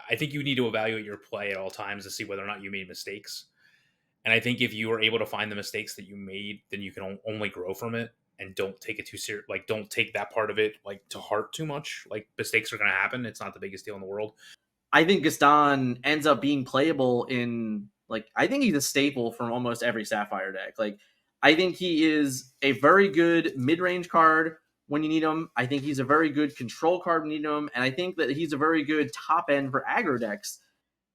I think you need to evaluate your play at all times to see whether or not you made mistakes. And I think if you are able to find the mistakes that you made, then you can only grow from it and don't take it too serious. Like, don't take that part of it like to heart too much. Like, mistakes are going to happen. It's not the biggest deal in the world. I think Gaston ends up being playable in, like, I think he's a staple from almost every Sapphire deck. Like, I think he is a very good mid-range card when you need him. I think he's a very good control card when you need him. And I think that he's a very good top end for aggro decks.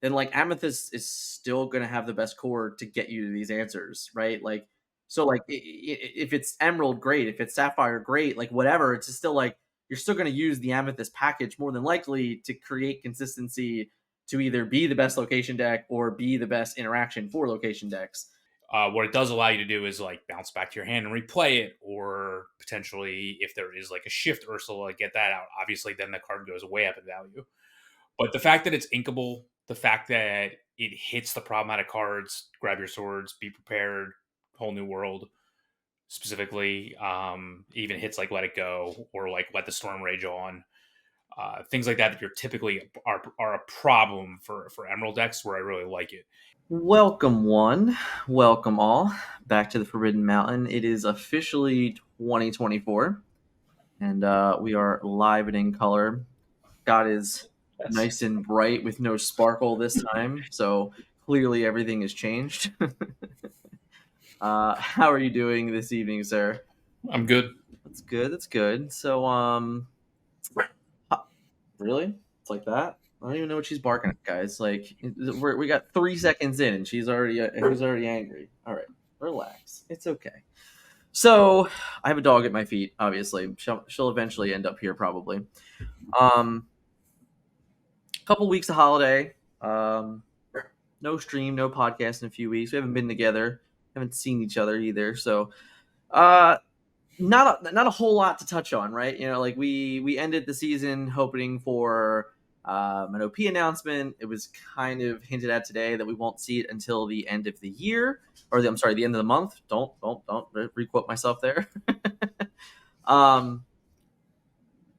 Then, like, Amethyst is still going to have the best core to get you to these answers, right? Like, so, like, if it's Emerald, great. If it's Sapphire, great. Like, whatever. It's just still, like, you're still going to use the Amethyst package more than likely to create consistency to either be the best location deck or be the best interaction for location decks. What it does allow you to do is like bounce back to your hand and replay it, or potentially if there is like a shift Ursula, get that out. Obviously, then the card goes way up in value. But the fact that it's inkable, the fact that it hits the problematic cards, grab your swords, be prepared, whole new world, specifically, even hits like Let It Go or like Let the Storm Rage on, things like that you're typically are a problem for Emerald decks, where I really like it. Welcome one, welcome all, back to the Forbidden Mountain. It is officially 2024, and we are live and in color. God is nice and bright with no sparkle this time, so clearly everything has changed. How are you doing this evening, sir? I'm good. That's good. That's good. So, really? It's like that? I don't even know what she's barking at, guys. Like, we got 3 seconds in, and she's already angry. All right, relax. It's okay. So, I have a dog at my feet. Obviously, she'll eventually end up here, probably. Couple weeks of holiday. No stream, no podcast in a few weeks. We haven't been together. Haven't seen each other either. So, not a whole lot to touch on, right? You know, like we ended the season hoping for an OP announcement. It was kind of hinted at today that we won't see it until the end of the year, or the end of the month. Don't requote myself there.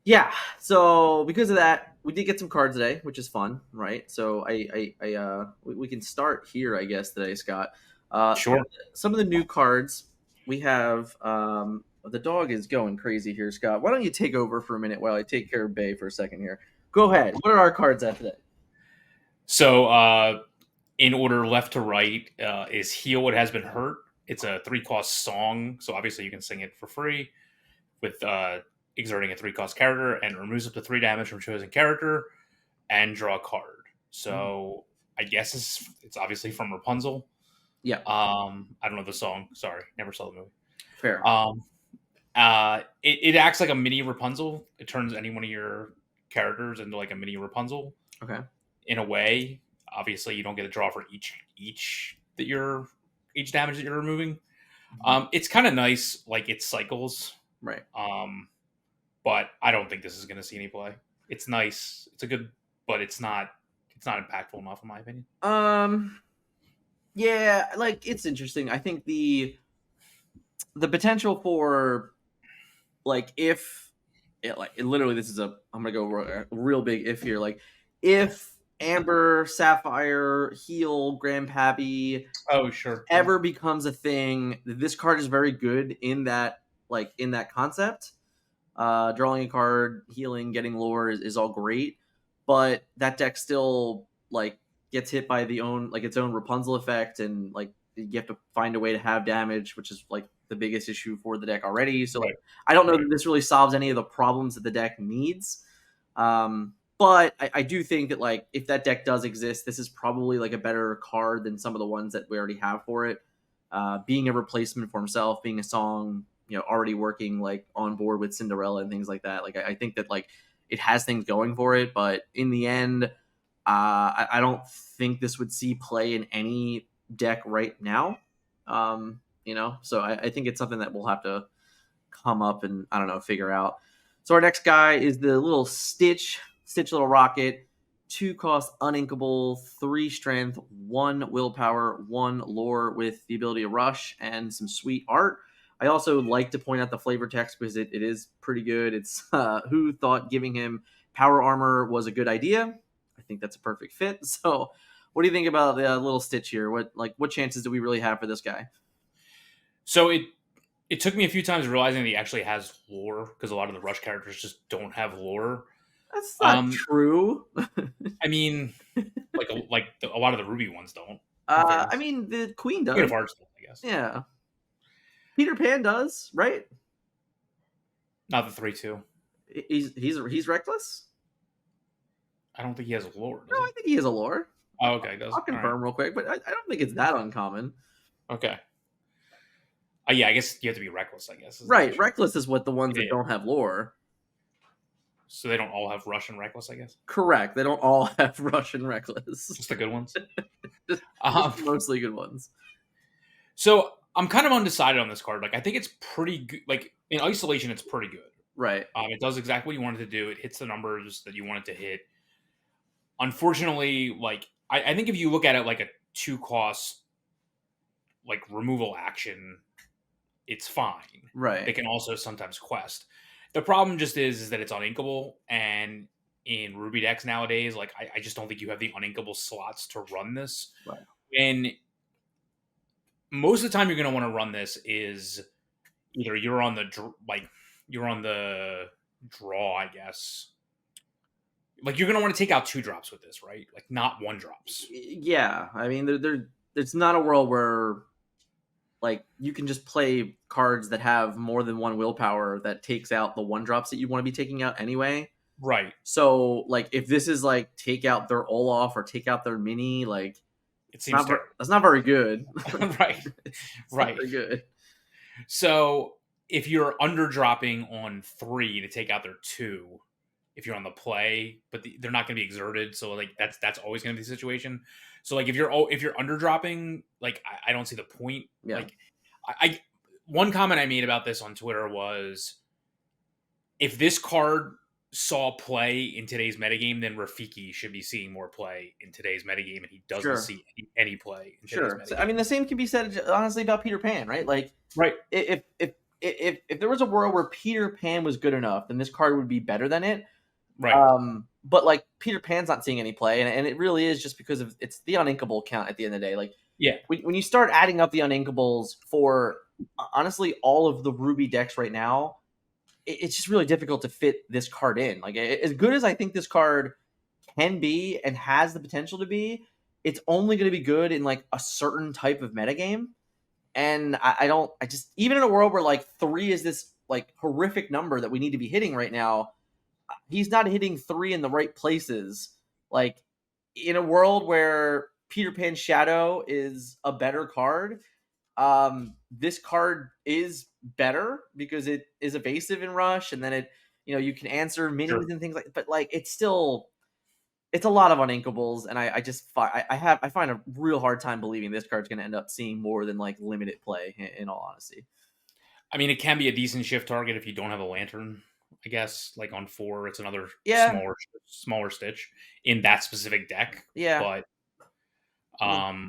Yeah. So because of that, we did get some cards today, which is fun, right? So we can start here, I guess, today, Scott. Sure. Some of the new cards we have. The dog is going crazy here, Scott. Why don't you take over for a minute while I take care of Bay for a second here? Go ahead. What are our cards at today? So, in order left to right, is Heal What Has Been Hurt. It's a 3-cost song, so obviously you can sing it for free with exerting a 3-cost character, and it removes up to 3 damage from chosen character and draw a card. So I guess it's obviously from Rapunzel. Yeah. I don't know the song. Sorry, never saw the movie. Fair. It acts like a mini Rapunzel. It turns any one of your characters into like a mini Rapunzel. Okay. In a way, obviously you don't get a draw for each damage that you're removing. It's kind of nice, like it cycles. Right. But I don't think this is going to see any play. It's nice. It's a good, but it's not impactful enough in my opinion. Yeah, like it's interesting. I think the potential for, like, if it, like, literally, this is I'm gonna go real big if here. Like, if Amber, Sapphire, Heal, Grandpappy, ever becomes a thing, this card is very good in that concept. Drawing a card, healing, getting lore is all great, but that deck still like gets hit by its own Rapunzel effect, and like you have to find a way to have damage, which is like the biggest issue for the deck already. So like I don't know that this really solves any of the problems that the deck needs. But I do think that, like, if that deck does exist, this is probably like a better card than some of the ones that we already have for it. Being a replacement for himself, being a song, already working like on board with Cinderella and things like that. Like I think that like it has things going for it, but in the end, I don't think this would see play in any deck right now. So I think it's something that we'll have to come up and, I don't know, figure out. So our next guy is the little Stitch Little Rocket, 2-cost uninkable, 3 strength, 1 willpower, 1 lore with the ability to rush and some sweet art. I also like to point out the flavor text because it is pretty good. It's who thought giving him power armor was a good idea? I think that's a perfect fit. So, what do you think about the little Stitch here? What chances do we really have for this guy? So it took me a few times realizing that he actually has lore, because a lot of the Rush characters just don't have lore. That's not true. I mean, a lot of the Ruby ones don't. I mean, the Queen does. Queen of Hearts, I guess. Yeah. Peter Pan does, right? Not the 3-2. He's reckless. I don't think he has a lore. No, I think he has a lore. Oh, okay. I'll confirm real quick, but I don't think it's that uncommon. Okay. Yeah, I guess you have to be reckless, I guess. Right. Reckless is what the ones that don't have lore. So they don't all have Rush and Reckless, I guess? Correct. They don't all have Rush and Reckless. Just the good ones? just mostly good ones. So I'm kind of undecided on this card. Like, I think it's pretty good. Like, in isolation, it's pretty good. Right. It does exactly what you want it to do. It hits the numbers that you want it to hit. Unfortunately, like, I think if you look at it like a 2-cost, like, removal action, it's fine. Right. They can also sometimes quest. The problem just is that it's uninkable, and in Ruby decks nowadays, like, I just don't think you have the uninkable slots to run this. Right. And most of the time you're going to want to run this is either you're on the draw, I guess. Like, you're going to want to take out 2-drops with this, right? Like, not 1-drops. Yeah. I mean, it's not a world where, like, you can just play cards that have more than 1 willpower that takes out the 1-drops that you want to be taking out anyway. Right. So, like, if this is, like, take out their Olaf or take out their mini, like, it seems that's not very good. Right. Right. Not very good. So, if you're underdropping on 3 to take out their 2, if you're on the play, but they're not going to be exerted, so, like, that's always going to be the situation. So, like, if you're underdropping, like, I don't see the point. Yeah. Like, I one comment I made about this on Twitter was, if this card saw play in today's metagame, then Rafiki should be seeing more play in today's metagame, and he doesn't see any play in today's metagame. So, I mean, the same can be said honestly about Peter Pan, right? Like, right. If there was a world where Peter Pan was good enough, then this card would be better than it. Right. But, like, Peter Pan's not seeing any play, and it really is just because of it's the uninkable count at the end of the day. Like, yeah, when you start adding up the uninkables for honestly all of the Ruby decks right now, it's just really difficult to fit this card in. Like, as good as I think this card can be and has the potential to be, it's only going to be good in, like, a certain type of metagame. And I just even in a world where, like, 3 is this, like, horrific number that we need to be hitting right now, he's not hitting 3 in the right places. Like, in a world where Peter Pan Shadow is a better card, this card is better because it is evasive in Rush, and then it, you can answer minis and things like. But, like, it's a lot of uninkables, and I find a real hard time believing this card's going to end up seeing more than, like, limited play. In all honesty, I mean, it can be a decent shift target if you don't have a lantern. I guess, like, on 4, it's another smaller Stitch in that specific deck. Yeah, but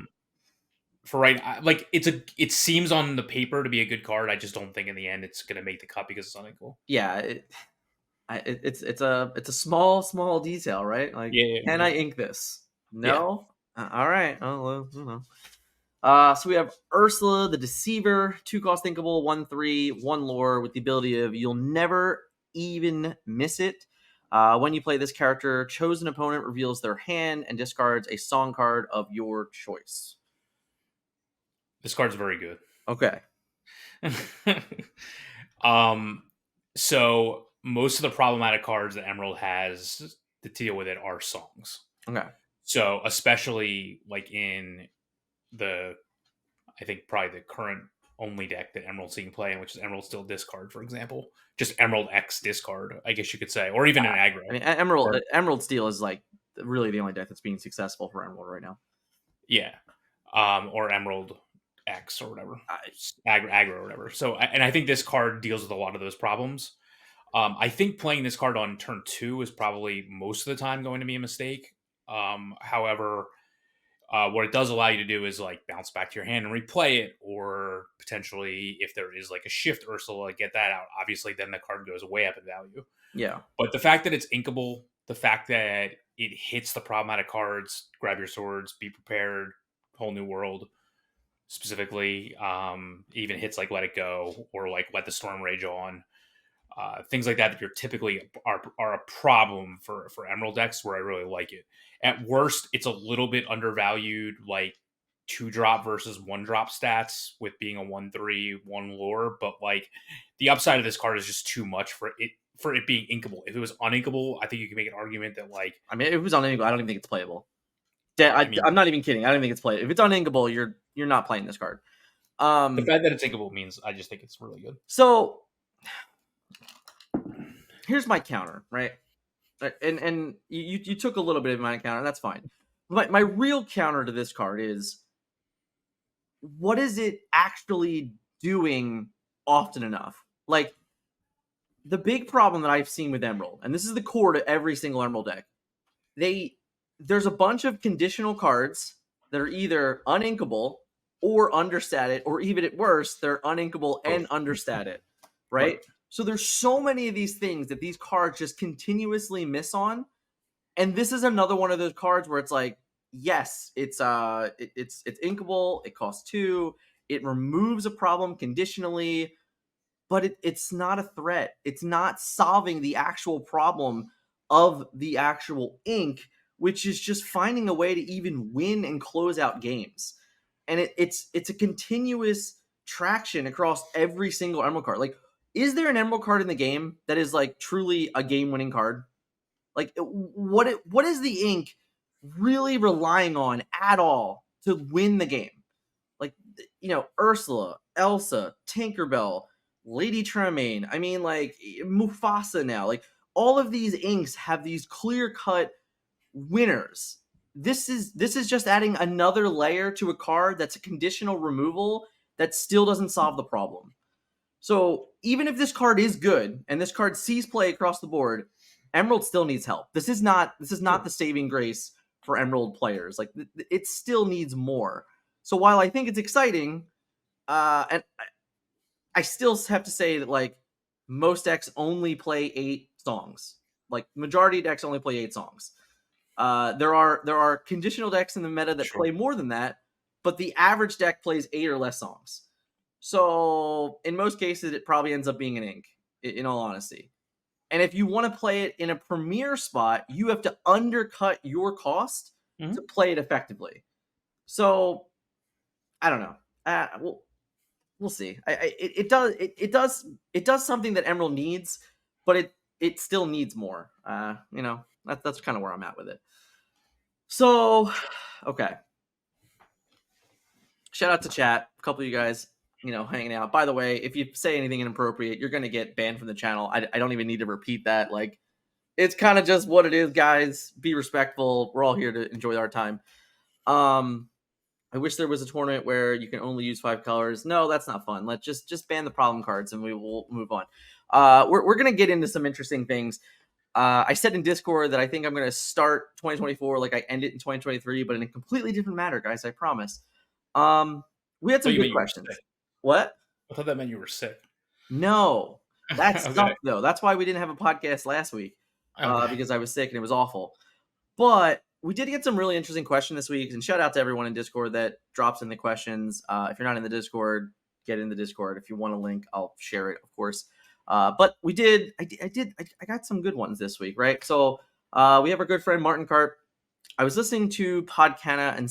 for right, like, it seems on the paper to be a good card. I just don't think in the end it's going to make the cut because it's unequal. Yeah, it's a small detail, right? Like, can I ink this? No. Yeah. All right. Oh, well, I don't know. So we have Ursula the Deceiver, 2-cost inkable, 1/3, 1 lore with the ability of you'll never even miss it. When you play this character, chosen opponent reveals their hand and discards a song card of your choice. This card's very good. Okay. So most of the problematic cards that Emerald has to deal with it are songs. Okay. So especially, like, in I think probably the current only deck that Emerald's seeing play in, which is Emerald Steel Discard, for example. Just Emerald X Discard, I guess you could say, or even an aggro. I mean, Emerald Steel is, like, really the only deck that's being successful for Emerald right now. Yeah. Or Emerald X or whatever. Aggro or whatever. So, and I think this card deals with a lot of those problems. I think playing this card on turn 2 is probably most of the time going to be a mistake. However, what it does allow you to do is, like, bounce back to your hand and replay it, or potentially, if there is, like, a shift Ursula, get that out. Obviously, then the card goes way up in value. Yeah. But the fact that it's inkable, the fact that it hits the problematic cards. Grab your swords, be prepared, whole new world. Specifically, even hits like Let It Go or like Let the Storm Rage On. Things like that you're typically are a problem for Emerald decks, where I really like it. At worst, it's a little bit undervalued, like 2-drop versus 1-drop stats with being a 1/3 1 lore, but like the upside of this card is just too much for it being inkable. If it was uninkable, I think you can make an argument that like, I mean, if it was uninkable, I don't even think it's playable. I mean, I'm not even kidding. I don't think it's playable. If it's uninkable, you're not playing this card. the fact that it's inkable means I just think it's really good. So here's my counter, right? And you took a little bit of my counter, and that's fine. My real counter to this card is, what is it actually doing often enough? Like, the big problem that I've seen with Emerald, and this is the core to every single Emerald deck, there's a bunch of conditional cards that are either uninkable or understated, or even at worst, they're uninkable and understated, right? So there's so many of these things that these cards just continuously miss on. And this is another one of those cards where it's like, yes, it's inkable, it costs 2, it removes a problem conditionally, but it's not a threat. It's not solving the actual problem of the actual ink, which is just finding a way to even win and close out games. And it's a continuous traction across every single Emerald card. Like, is there an Emerald card in the game that is like truly a game-winning card? Like, what is the ink really relying on at all to win the game? Like, Ursula, Elsa, Tinkerbell, Lady Tremaine. I mean, like, Mufasa now. Like, all of these inks have these clear-cut winners. This is just adding another layer to a card that's a conditional removal that still doesn't solve the problem. So even if this card is good and this card sees play across the board, Emerald still needs help. This is not the saving grace for Emerald players. Like, it still needs more. So while I think it's exciting, and I still have to say that, like, most decks only play 8 songs. Like, majority of decks only play 8 songs. There are conditional decks in the meta that play more than that, but the average deck plays 8 or less songs. So in most cases, it probably ends up being an ink, in all honesty. And if you want to play it in a premier spot, you have to undercut your cost to play it effectively. So I don't know. We'll see. It does something that Emerald needs, but it still needs more. That's kind of where I'm at with it. So, okay. Shout out to chat. A couple of you guys, hanging out. By the way, if you say anything inappropriate, you're going to get banned from the channel. I don't even need to repeat that. Like, it's kind of just what it is, guys. Be respectful. We're all here to enjoy our time. I wish there was a tournament where you can only use 5 colors. No, that's not fun. Let's just ban the problem cards and we will move on. We're going to get into some interesting things. I said in Discord that I think I'm going to start 2024 like I ended in 2023, but in a completely different matter, guys. I promise. We had some good questions. What? I thought that meant you were sick. No, that sucked though. That's why we didn't have a podcast last week, because I was sick and it was awful. But we did get some really interesting questions this week, and shout out to everyone in Discord that drops in the questions. If you're not in the Discord, get in the Discord. If you want a link, I'll share it, of course. But I got some good ones this week, right? So we have our good friend Martin Karp. I was listening to Podcana, and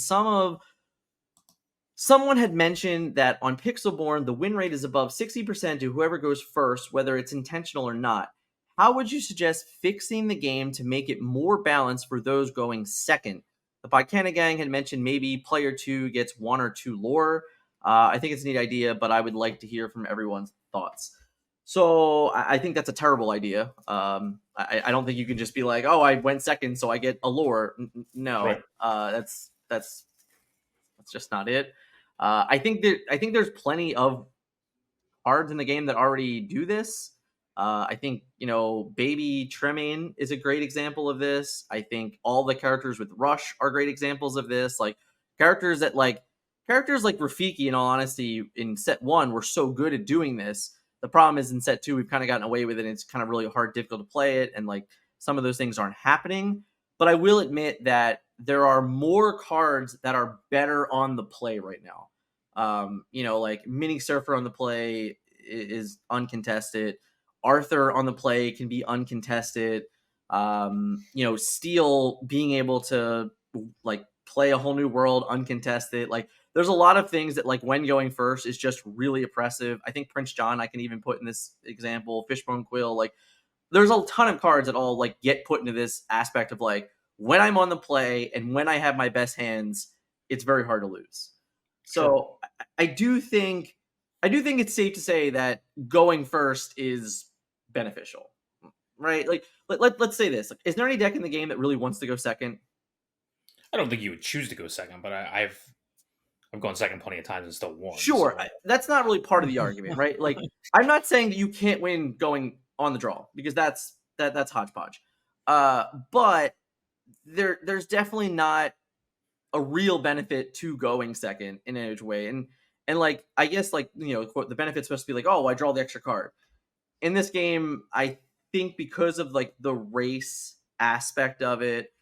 someone had mentioned that on Pixelborn, the win rate is above 60% to whoever goes first, whether it's intentional or not. How would you suggest fixing the game to make it more balanced for those going second? The Podcana gang had mentioned maybe player 2 gets 1 or 2 lore. I think it's a neat idea, but I would like to hear from everyone's thoughts. So I think that's a terrible idea. I don't think you can just be like, oh, I went second, so I get a lore. No, right. That's just not it. I think there's plenty of cards in the game that already do this. I think, Baby Tremaine is a great example of this. I think all the characters with Rush are great examples of this. Like, characters like Rafiki, in all honesty, in set 1 were so good at doing this. The problem is in set 2, we've kind of gotten away with it. And it's kind of really difficult to play it. And like, some of those things aren't happening. But I will admit that there are more cards that are better on the play right now. Like Mini Surfer on the play is uncontested. Arthur on the play can be uncontested. Steel being able to like play a whole new world uncontested. Like there's a lot of things that like when going first is just really oppressive. I think Prince John I can even put in this example. Fishbone Quill, like there's a ton of cards that all like get put into this aspect of like when I'm on the play and when I have my best hands, it's very hard to lose. So Sure. I do think it's safe to say that going first is beneficial, right? Like let's say this: like, is there any deck in the game that really wants to go second? I don't think you would choose to go second, but I've gone second plenty of times and still won. Sure, So. that's not really part of the argument, right? Like I'm not saying that you can't win going on the draw because that's hodgepodge. But there's definitely not a real benefit to going second in any way. And like I guess like quote, the benefit's supposed to be like, oh, I draw the extra card. In this game, I think because of like the race aspect of it,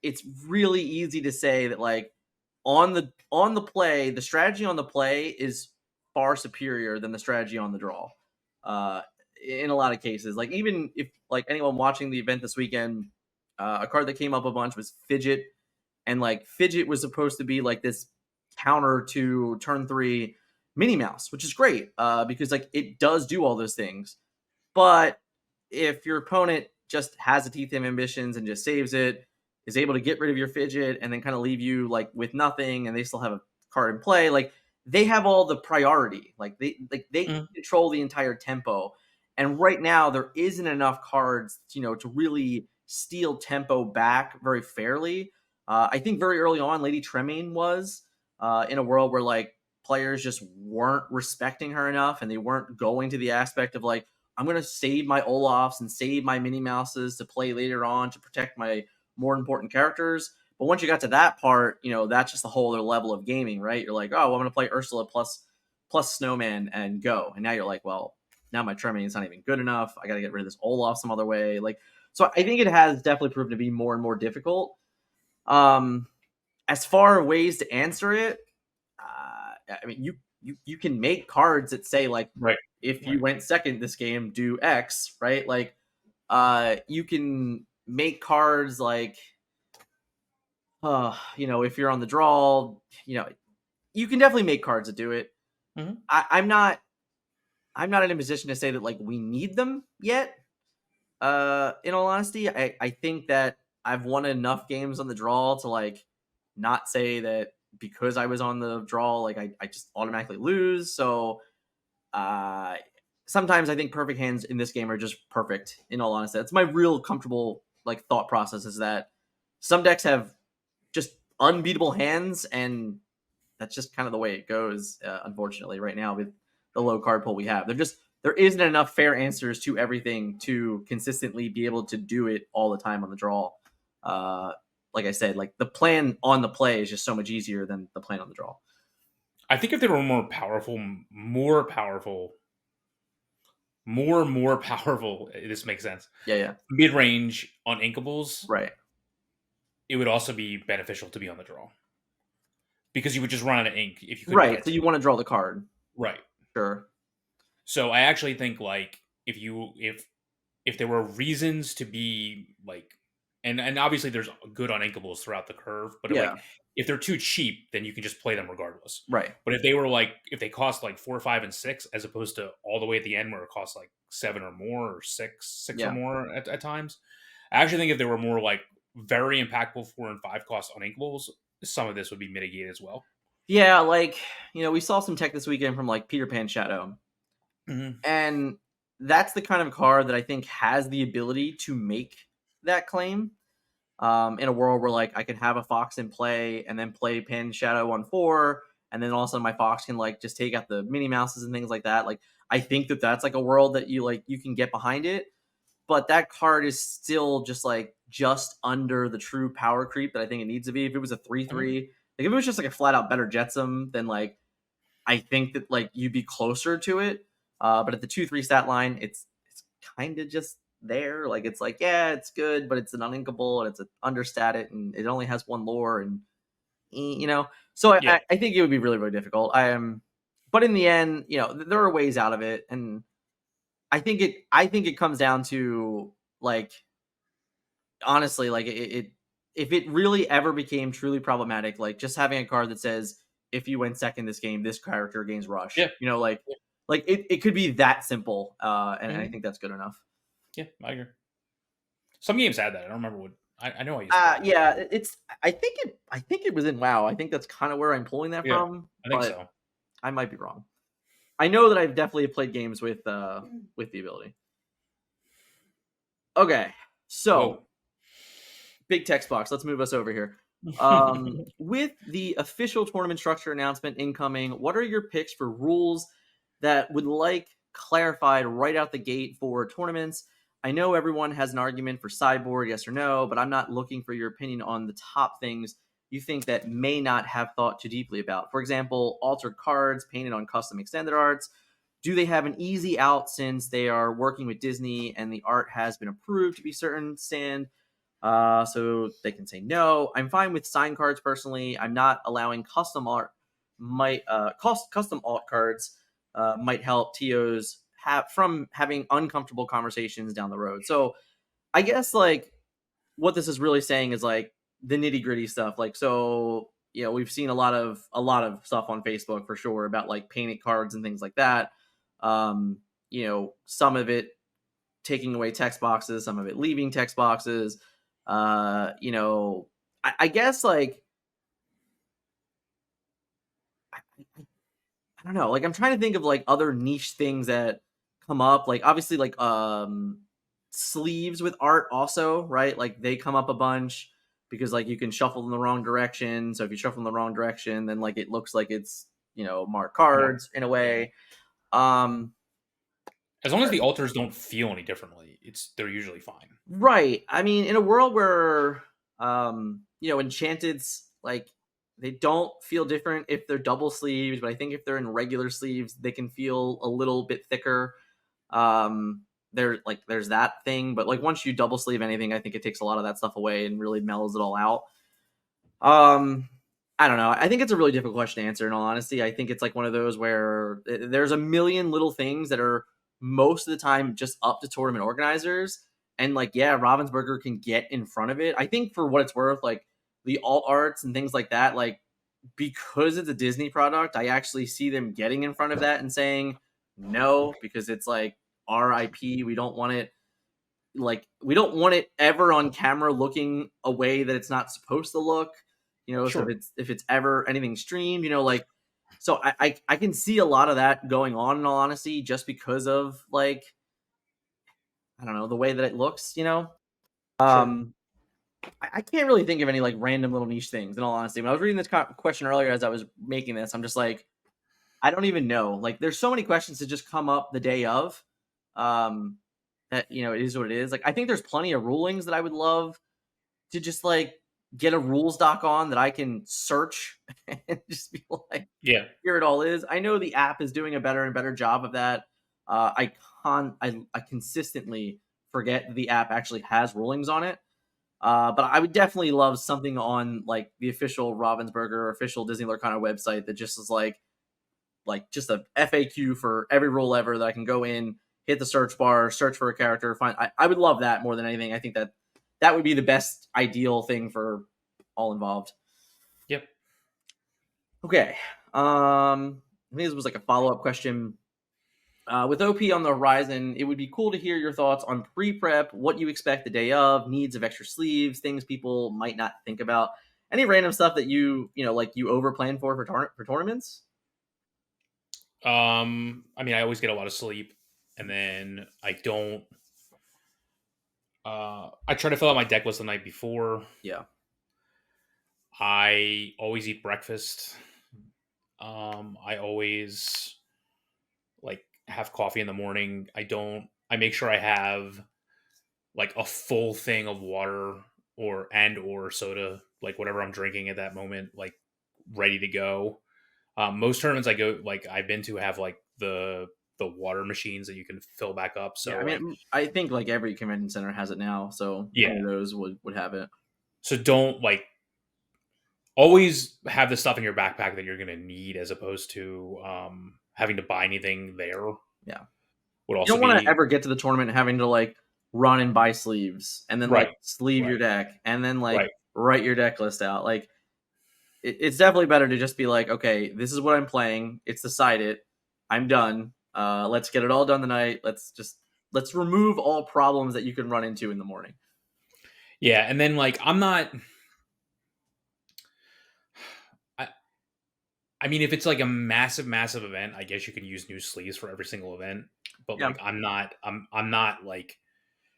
it's really easy to say that like on the play, the strategy on the play is far superior than the strategy on the draw. In a lot of cases, like even if like anyone watching the event this weekend, a card that came up a bunch was Fidget, and like Fidget was supposed to be like this counter to turn 3 Minnie Mouse, which is great because like it does do all those things. But if your opponent just has a Teeth ambitions and just saves it, is able to get rid of your Fidget and then kind of leave you like with nothing, and they still have a card in play, like they have all the priority. Like they control the entire tempo. And right now there isn't enough cards, to really steal tempo back very fairly. I think very early on, Lady Tremaine was in a world where like players just weren't respecting her enough, and they weren't going to the aspect of like, I'm going to save my Olafs and save my Minnie Mouses to play later on to protect my more important characters. But once you got to that part, that's just a whole other level of gaming, right? You're like, oh, well, I'm going to play Ursula plus Snowman and go. And now you're like, well, now my Tremaine's not even good enough. I got to get rid of this Olaf some other way. Like, so I think it has definitely proven to be more and more difficult. As far ways to answer it, I mean, you can make cards that say like, Right. if you went second this game, do X, right? Like, you can make cards like, if you're on the draw, you can definitely make cards that do it. Mm-hmm. I'm not in a position to say that like we need them yet. In all honesty, I think that I've won enough games on the draw to like not say that because I was on the draw, like I just automatically lose. So sometimes I think perfect hands in this game are just perfect. In all honesty, that's my real comfortable like thought process is that some decks have just unbeatable hands, and that's just kind of the way it goes. Unfortunately, right now with the low card pool we have, there isn't enough fair answers to everything to consistently be able to do it all the time on the draw. Like I said, like the plan on the play is just so much easier than the plan on the draw. I think if they were more powerful, this makes sense. Yeah. Mid-range on inkables, Right. It would also be beneficial to be on the draw. Because you would just run out of ink if you couldn't Right, get so to you want to draw the card. Right. Sure. So I actually think like if there were reasons to be like and obviously there's good on inkables throughout the curve, but Yeah. like if they're too cheap, then you can just play them regardless. Right. But if they cost like 4, 5, and 6, as opposed to all the way at the end where it costs like 7 or more, or 6 or more at times, I actually think if there were more like very impactful 4 and 5 costs on inkables, some of this would be mitigated as well. Yeah, like we saw some tech this weekend from like Peter Pan Shadow, and that's the kind of card that I think has the ability to make that claim. In a world where like I can have a Fox in play and then play Pan Shadow on 4, and then all of a sudden my Fox can like just take out the Minnie Mouses and things like that. Like I think that that's like a world that you can get behind it, but that card is still just under the true power creep that I think it needs to be. If it was a 3/3, like if it was just like a flat out better Jetsam, then like I think that like you'd be closer to it. But at the 2/3 stat line, it's kind of just there. Like it's like, yeah, it's good, but it's an uninkable and it's an understated and it only has one lore and So Yeah. I think it would be really, really difficult. But in the end, there are ways out of it, and I think it comes down to like honestly, like it if it really ever became truly problematic, like just having a card that says if you win second this game, this character gains rush. Yeah. Like it could be that simple, and I Mhm. think that's good enough. Yeah, I agree. Some games had that. I don't remember what. I know I used to play that. Yeah, I think it was in WoW. I think that's kind of where I'm pulling that Yeah, from, I think but so. I might be wrong. I know that I've definitely played games with the ability. Okay, so Whoa. big text box. Let's move us over here. With the official tournament structure announcement incoming, what are your picks for rules that would like clarified right out the gate for tournaments? I know everyone has an argument for sideboard, yes or no, but I'm not looking for your opinion on the top things you think that may not have thought too deeply about. For example, altered cards painted on custom extended arts. Do they have an easy out since they are working with Disney and the art has been approved to be certain stand? So they can say no. I'm fine with sign cards personally. I'm not allowing custom art. Custom alt cards might help TOs have from having uncomfortable conversations down the road. So I guess like what this is really saying is like the nitty gritty stuff. Like so, we've seen a lot of stuff on Facebook for sure about like painted cards and things like that. Some of it taking away text boxes, some of it leaving text boxes. I guess like I don't know. Like I'm trying to think of like other niche things that come up. Like obviously like sleeves with art also, right? Like they come up a bunch because like you can shuffle in the wrong direction. So if you shuffle in the wrong direction, then like it looks like it's marked Mark. cards in a Yeah. way. Um As long as the alters don't feel any differently, they're usually fine. Right. I mean, in a world where enchanteds like they don't feel different if they're double sleeves, but I think if they're in regular sleeves, they can feel a little bit thicker. There's that thing, but like once you double sleeve anything, I think it takes a lot of that stuff away and really mellows it all out. Um I don't know. I think it's a really difficult question to answer in all honesty. I think it's like one of those where there's a million little things that are most of the time just up to tournament organizers. And like, yeah, Ravensburger can get in front of it. I think for what it's worth, like the alt arts and things like that, like because it's a Disney product, I actually see them getting in front of that and saying no, because it's like RIP. We don't want it ever on camera looking a way that it's not supposed to look. So Sure. if it's ever anything streamed, so I can see a lot of that going on in all honesty, just because of like I don't know the way that it looks. Sure. Um, I can't really think of any like random little niche things in all honesty. When I was reading this question earlier as I was making this, I'm just like I don't even know. Like there's so many questions that just come up the day of. Um, that it is what it is. Like I think there's plenty of rulings that I would love to just like get a rules doc on that I can search and just be like, Yeah. here it all is. I know the app is doing a better and better job of that. I consistently forget the app actually has rulings on it. But I would definitely love something on like the official Ravensburger or official Disney Lorcana website that just is like just a FAQ for every rule ever that I can go in, hit the search bar, search for a character, find. I would love that more than anything. I think that would be the best ideal thing for all involved. Yep. Okay. I think this was like a follow up question. With OP on the horizon, it would be cool to hear your thoughts on pre-prep, what you expect the day of, needs of extra sleeves, things people might not think about. Any random stuff that like you over plan for tournaments? I mean, I always get a lot of sleep, and then I don't. I try to fill out my deck list the night before. Yeah. I always eat breakfast. I always like have coffee in the morning. I make sure I have like a full thing of water or soda, like whatever I'm drinking at that moment, like ready to go. Most tournaments I go like I've been to have like the the water machines that you can fill back up. So yeah, I mean, I think like every convention center has it now, so yeah, any of those would have it. so don't like always have the stuff in your backpack that you're going to need as opposed to having to buy anything there. Yeah. Would You also don't want be to ever get to the tournament having to like run and buy sleeves and then like right, sleeve your right, deck and then like right. write your deck list out. Like it's definitely better to just be like, okay, this is what I'm playing. It's decided. I'm done. Let's get it all done tonight. Let's remove all problems that you can run into in the morning. Yeah, and then like I'm not. I mean, if it's like a massive event, I guess you can use new sleeves for every single event. But Yeah. like, I'm not like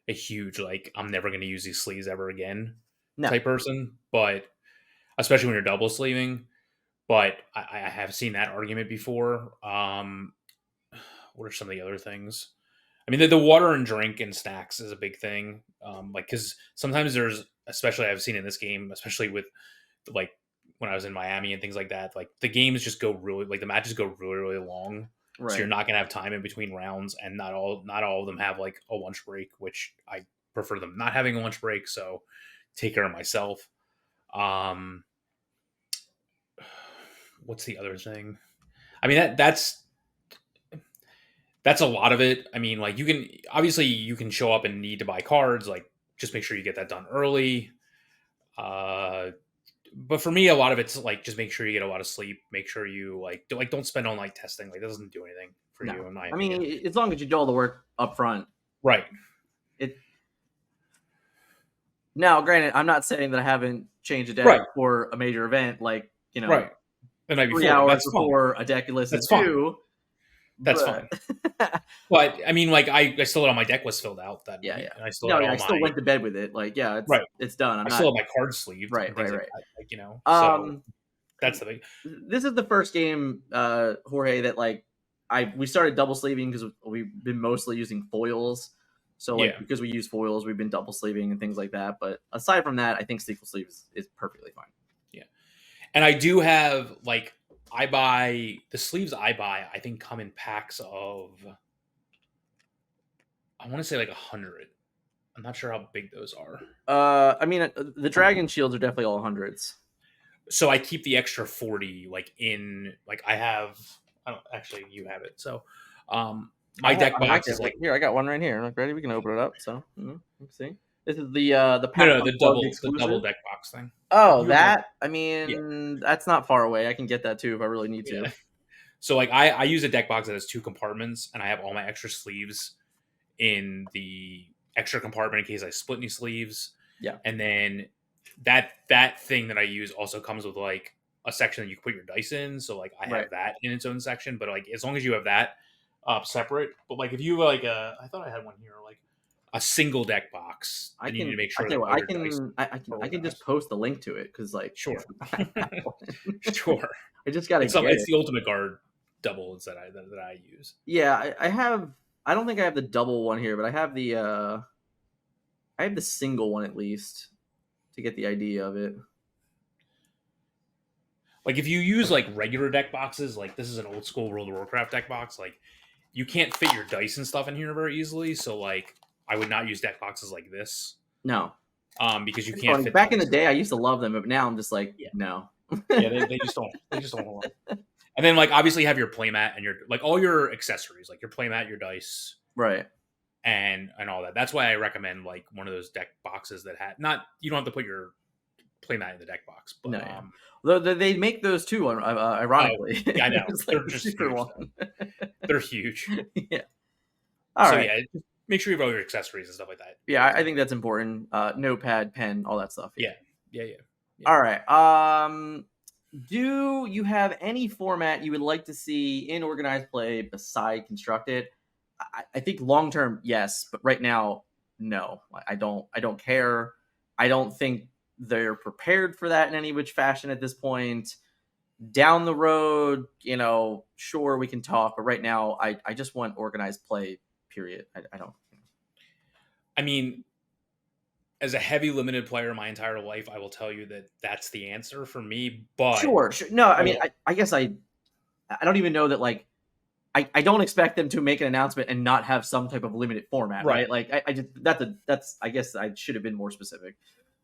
a huge like I'm never going to use these sleeves ever again type person. But especially when you're double sleeving. But I have seen that argument before. What are some of the other things? I mean, the water and drink and snacks is a big thing. Like, because sometimes there's, especially I've seen in this game, especially with like when I was in Miami and things like that, like the games just go really, like the matches go really long. Right. So you're not gonna have time in between rounds, and not all of them have like a lunch break, which I prefer them not having a lunch break. So take care of myself. What's the other thing? I mean that's a lot of it. I mean, like you can show up and need to buy cards. Like just make sure you get that done early. But for me, a lot of it's like just make sure you get a lot of sleep. Make sure you don't spend all night testing. Like that doesn't do anything for you. In my opinion. mean, as long as you do all the work up front, right? Now, granted, I'm not saying that I haven't changed a deck right. for a major event, like right. The night before, 3 hours before a deck list is due. That's fine. But I mean, like I still had all my deck list filled out that night. Yeah. And I still I still went to bed with it. Like, yeah, it's done. I still have my cards sleeved. Right. Like that, so that's the big. This is the first game, Jorge, that like we started double sleeving because we've been mostly using foils. So like because we use foils, we've been double sleeving and things like that. But aside from that, I think single sleeves is perfectly fine. Yeah, and I do have like I buy the sleeves. I think come in packs of I want to say like 100. I'm not sure how big those are. I mean, the dragon shields are definitely all hundreds. So I keep the extra 40 like in like I have. I don't actually. You have it. So, my deck box is like here. I got one right here. Like ready? We can open it up. So let's see. This is the the double deck box thing. Oh, that I mean, that's not far away. I can get that too if I really need to. So like I use a deck box that has 2 compartments, and I have all my extra sleeves in the extra compartment in case I split any sleeves. Yeah, and then that thing that I use also comes with like a section that you can put your dice in. So like I have that in its own section, but like as long as you have that separate. But like if you like I thought I had one here like a single deck box, I need to make sure I can just post the link to it because like sure sure I just gotta it's the ultimate guard doubles that I use. Yeah, I have. I don't think I have the double one here, but I have the single one at least to get the idea of it. Like if you use like regular deck boxes, like this is an old school World of Warcraft deck box, like you can't fit your dice and stuff in here very easily. So like I would not use deck boxes like this. No. Because you can't fit back in the day I used to love them, but now I'm just like no. Yeah, they just don't work. And then like obviously have your playmat and your like all your accessories, like your playmat, your dice. Right. And all that. That's why I recommend like one of those deck boxes that you don't have to put your playmat in the deck box. But no, they make those too, ironically. Yeah, I know. They're just huge. They're huge. Yeah. All right. Yeah, just make sure you have all your accessories and stuff like that. Yeah, I think that's important. Notepad, pen, all that stuff. Yeah. All right. Do you have any format you would like to see in organized play beside constructed? I think long term, yes, but right now, no. I don't care. I don't think they're prepared for that in any which fashion at this point. Down the road, sure we can talk, but right now, I just want organized play. Period. I don't. I mean, as a heavy limited player my entire life, I will tell you that that's the answer for me. But sure. No, I mean, I guess I don't even know that like. I don't expect them to make an announcement and not have some type of limited format, right? Like I just that's I guess I should have been more specific.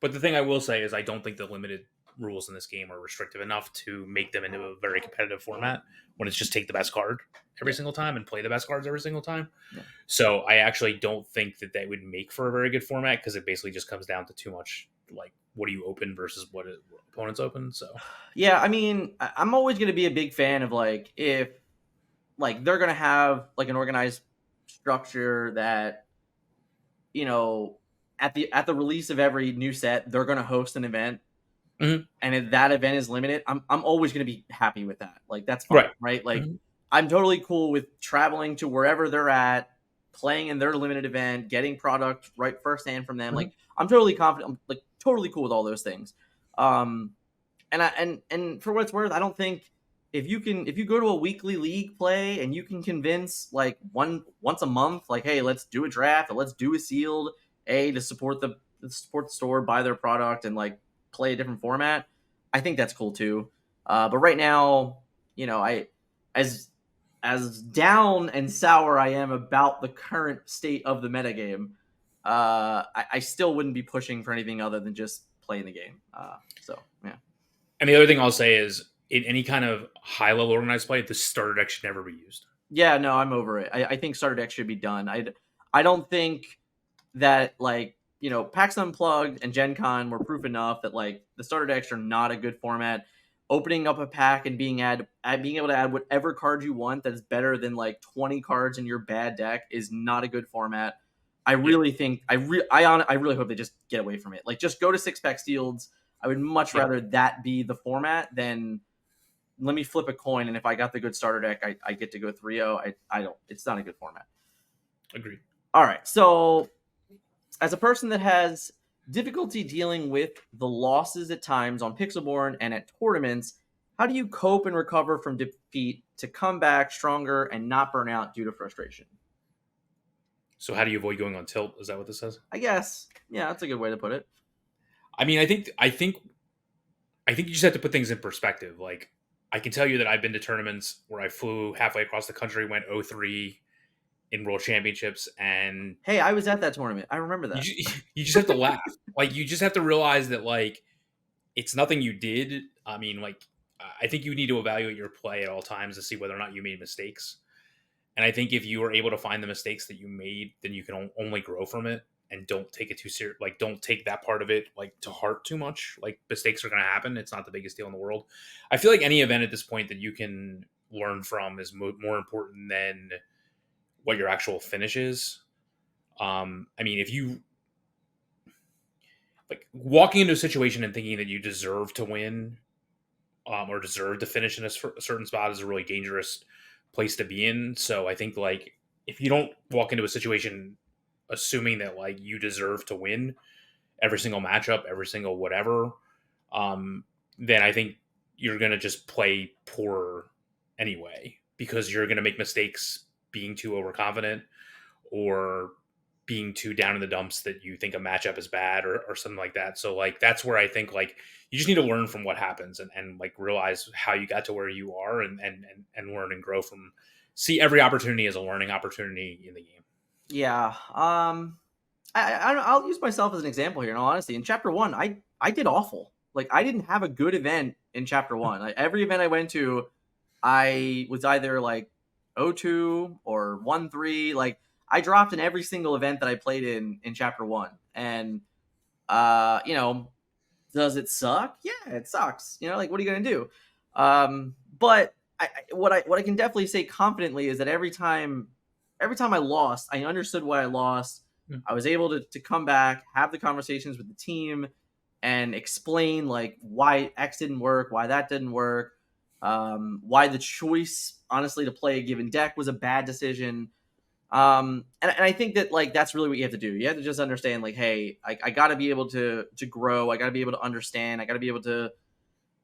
But the thing I will say is I don't think the limited rules in this game are restrictive enough to make them into a very competitive format when it's just take the best card every single time and play the best cards every single time. Yeah. So I actually don't think that would make for a very good format because it basically just comes down to too much like what do you open versus what opponents open. So yeah, I mean, I'm always going to be a big fan of like if like they're going to have like an organized structure that, you know, at the release of every new set, they're going to host an event. Mm-hmm. And if that event is limited, I'm always going to be happy with that. Like that's fine, right? Like I'm totally cool with traveling to wherever they're at, playing in their limited event, getting product right firsthand from them. Like I'm totally confident. I'm like totally cool with all those things. And for what it's worth, I don't think if you go to a weekly league play and you can convince like once a month, like, hey, let's do a draft or let's do a sealed to support the store, buy their product and like play a different format, I think that's cool too. But right now, you know, as down and sour I am about the current state of the metagame, I still wouldn't be pushing for anything other than just playing the game. So yeah. And the other thing I'll say is in any kind of high level organized play, the starter deck should never be used. Yeah, no, I'm over it. I think starter deck should be done. I don't think that like, you know, PAX Unplugged and Gen Con were proof enough that like the starter decks are not a good format. Opening up a pack and being able to add whatever card you want that's better than like 20 cards in your bad deck is not a good format. I really think I really hope they just get away from it. Like just go to 6-pack sealeds. I would much rather that be the format than let me flip a coin and if I got the good starter deck, I get to go 3-0. I don't. It's not a good format. Agreed. All right, so as a person that has difficulty dealing with the losses at times on Pixelborn and at tournaments, how do you cope and recover from defeat to come back stronger and not burn out due to frustration? So how do you avoid going on tilt? Is that what this says? I guess. Yeah, that's a good way to put it. I mean, I think you just have to put things in perspective. Like, I can tell you that I've been to tournaments where I flew halfway across the country, went 0-3 in World Championships, and hey, I was at that tournament. I remember that. You just have to laugh. Like, you just have to realize that like it's nothing you did. I mean, like, I think you need to evaluate your play at all times to see whether or not you made mistakes. And I think if you are able to find the mistakes that you made, then you can only grow from it and don't take it too serious. Like, don't take that part of it like to heart too much. Like, mistakes are going to happen. It's not the biggest deal in the world. I feel like any event at this point that you can learn from is more important than what your actual finish is. I mean, if you like walking into a situation and thinking that you deserve to win or deserve to finish in a certain spot is a really dangerous place to be in. So I think like if you don't walk into a situation assuming that like you deserve to win every single matchup, every single whatever, then I think you're going to just play poor anyway, because you're going to make mistakes being too overconfident or being too down in the dumps that you think a matchup is bad or something like that. So like, that's where I think like you just need to learn from what happens and like realize how you got to where you are and learn and grow from, see every opportunity as a learning opportunity in the game. Yeah. I'll use myself as an example here. In all honesty, in Chapter 1, I did awful. Like I didn't have a good event in Chapter 1. Like, every event I went to, I was either like 0-2 or 1-3. Like I dropped in every single event that I played in Chapter 1. And, you know, does it suck? Yeah, it sucks. You know, like, what are you going to do? But what I can definitely say confidently is that every time I lost, I understood why I lost. I was able to come back, have the conversations with the team, and explain like why X didn't work, why that didn't work, why the choice, honestly, to play a given deck was a bad decision. And I think that like that's really what you have to do. You have to just understand like, hey, I got to be able to grow. I got to be able to understand. I got to be able to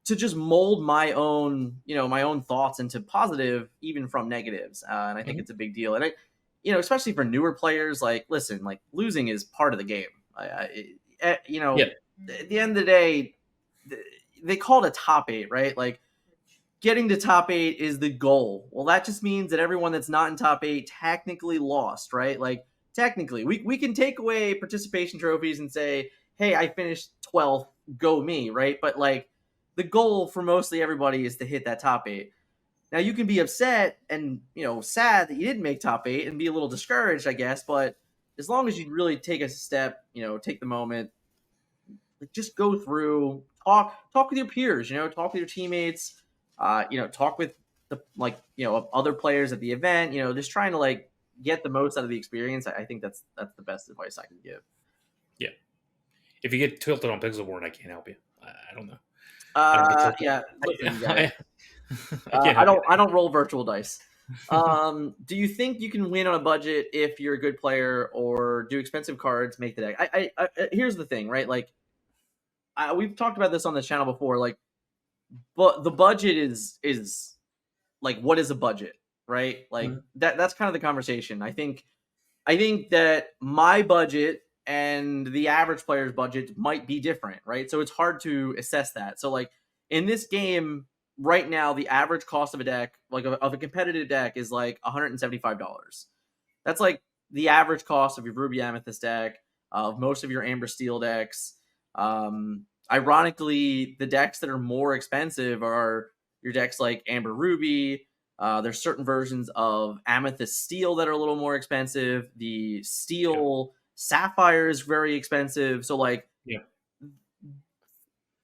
just mold my own, you know, my own thoughts into positive, even from negatives. And I think it's a big deal. And you know, especially for newer players, like, listen, like losing is part of the game. You know, at the end of the day, they call it a top 8, right? Like getting to top 8 is the goal. Well, that just means that everyone that's not in top 8 technically lost, right? Like, technically, we can take away participation trophies and say, hey, I finished 12th, go me, right? But, like, the goal for mostly everybody is to hit that top 8. Now, you can be upset and, sad that you didn't make top 8 and be a little discouraged, I guess, but as long as you really take a step, take the moment, like, just go through, talk with your peers, talk with your teammates, talk with other players at the event, just trying to like get the most out of the experience. I think that's the best advice I can give. Yeah. If you get tilted on Pixel Board, I can't help you. I don't know. Yeah. Listen, guys, I I don't roll virtual dice. Do you think you can win on a budget if you're a good player, or do expensive cards make the deck? I here's the thing, right? Like, we've talked about this on the channel before. Like, but the budget is like, what is a budget, right? Like, that's kind of the conversation. I think that my budget and the average player's budget might be different, right? So it's hard to assess that. So, like, in this game right now, the average cost of a deck, like of a competitive deck, is like $175. That's like the average cost of your Ruby Amethyst deck, of most of your Amber Steel decks. Ironically, the decks that are more expensive are your decks like Amber Ruby. There's certain versions of Amethyst Steel that are a little more expensive. The Steel Sapphire is very expensive. So, like,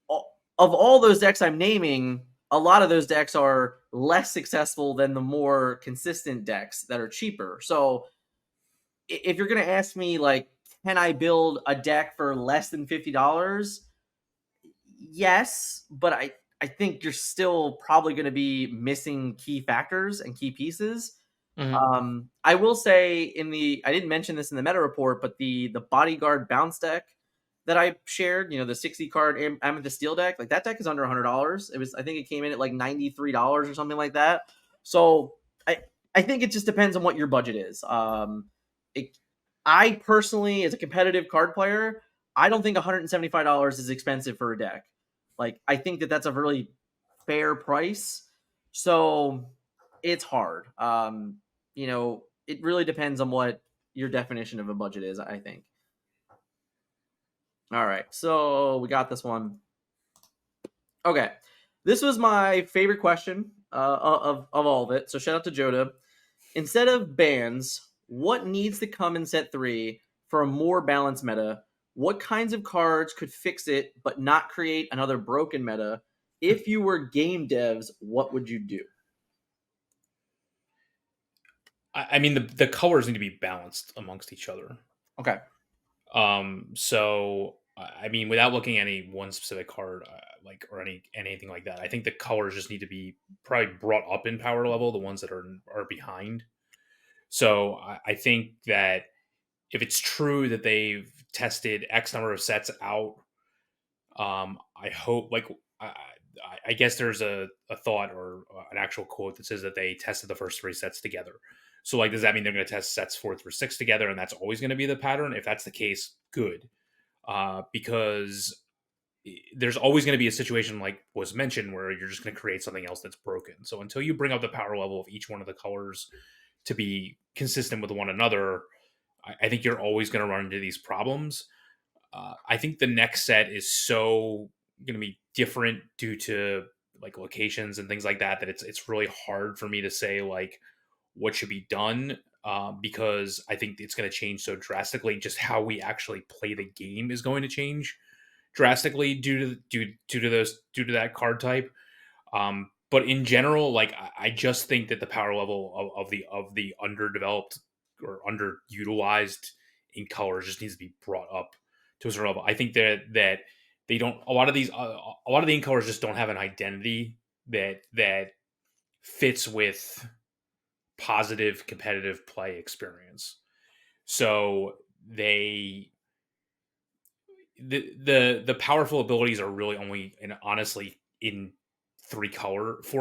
of all those decks I'm naming, a lot of those decks are less successful than the more consistent decks that are cheaper. So, if you're going to ask me, like, can I build a deck for less than $50? Yes, but I think you're still probably going to be missing key factors and key pieces. I will say I didn't mention this in the meta report, but the Bodyguard bounce deck that I shared, the 60 card Amethyst Steel deck, like, that deck is under $100. I think it came in at like $93 or something like that. So I think it just depends on what your budget is. I personally, as a competitive card player, I don't think $175 is expensive for a deck. Like, I think that that's a really fair price. So it's hard. It really depends on what your definition of a budget is, I think. All right, so we got this one. Okay, this was my favorite question of all of it. So shout out to Joda. Instead of bans, what needs to come in set 3 for a more balanced meta? What kinds of cards could fix it but not create another broken meta? If you were game devs, what would you do? I mean, the colors need to be balanced amongst each other. Okay. So, I mean, without looking at any one specific card, or anything like that, I think the colors just need to be probably brought up in power level, the ones that are behind. So I think that if it's true that they've tested X number of sets out, I hope, like, I guess there's a thought or an actual quote that says that they tested the first 3 sets together. So, like, does that mean they're going to test sets 4 through 6 together, and that's always going to be the pattern? If that's the case, good. Because there's always going to be a situation, like was mentioned, where you're just going to create something else that's broken. So until you bring up the power level of each one of the colors to be consistent with one another, I think you're always going to run into these problems. I think the next set is so going to be different due to, like, locations and things like that, that it's really hard for me to say, like, what should be done, because I think it's going to change so drastically. Just how we actually play the game is going to change drastically due to that card type. But in general, like, I just think that the power level of the underdeveloped or underutilized ink colors just needs to be brought up to a certain level. I think that they don't, a lot of the ink colors just don't have an identity that fits with positive competitive play experience. So the powerful abilities are really only, and honestly, in 4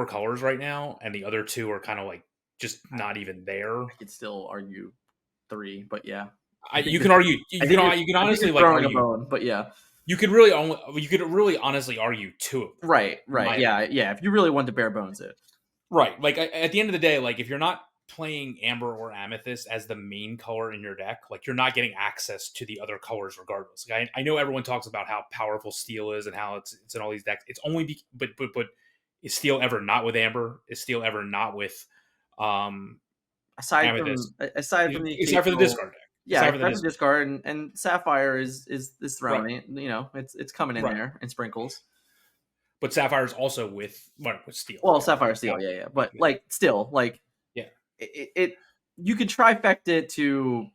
colors right now, and the other 2 are kind of like just not even there. I could still argue 3, but yeah, you can argue. You can honestly, like, throwing argue a bone, but yeah. you could really honestly argue two of them. Right, In my yeah, opinion. yeah. If you really want to bare bones it, Right. Like at the end of the day, like if you're not playing amber or amethyst as the main color in your deck, like you're not getting access to the other colors regardless. Like, I know everyone talks about how powerful steel is and how it's in all these decks. It's only but is steel ever not with amber? Is steel ever not with um amethyst? aside from the Except for the occasional, discard deck. yeah, Except for the except for discard. discard and Sapphire is Right. thrown in. You know, it's coming in Right. there in sprinkles. But Sapphire's also with steel. Well, Sapphire Steel, yeah. But like still, like yeah. it you could trifecta it to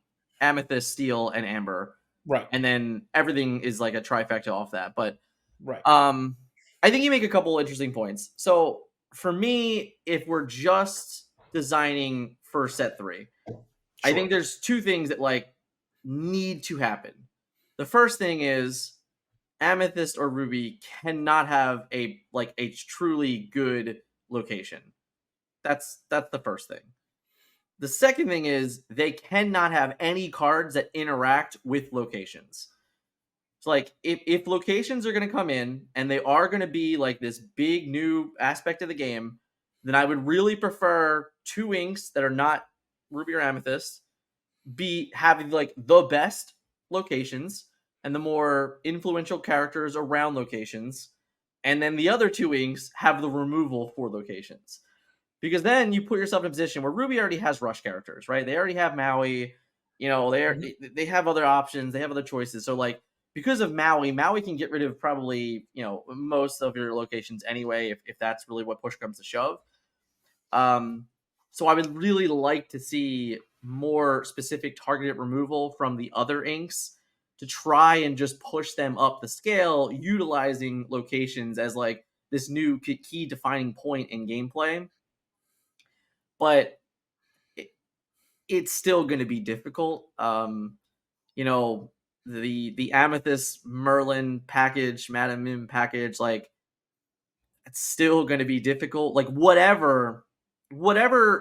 Amethyst, Steel, and Amber. Right. And then everything is like a trifecta off that. But right. I think you make a couple interesting points. So for me, if we're just designing for set 3, I think there's two things that like need to happen. The first thing is Amethyst or Ruby cannot have a truly good location. That's the first thing. The second thing is they cannot have any cards that interact with locations. So like if locations are going to come in and they are going to be like this big new aspect of the game, then I would really prefer 2 inks that are not Ruby or Amethyst be having like the best locations and the more influential characters around locations, and then the other 2 inks have the removal for locations. Because then you put yourself in a position where Ruby already has rush characters, right? They already have Maui, you know, they have other options, they have other choices. So like because of Maui can get rid of probably, you know, most of your locations anyway, if that's really what push comes to shove. So I would really like to see more specific targeted removal from the other inks to try and just push them up the scale, utilizing locations as like this new key defining point in gameplay. But it's still going to be difficult. You know, the Amethyst Merlin package, Madame Mim package, like it's still going to be difficult. Like whatever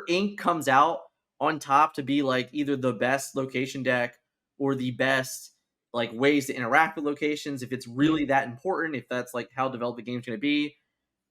ink comes out on top to be like either the best location deck or the best like ways to interact with locations, if it's really that important, if that's like how developed the game's going to be,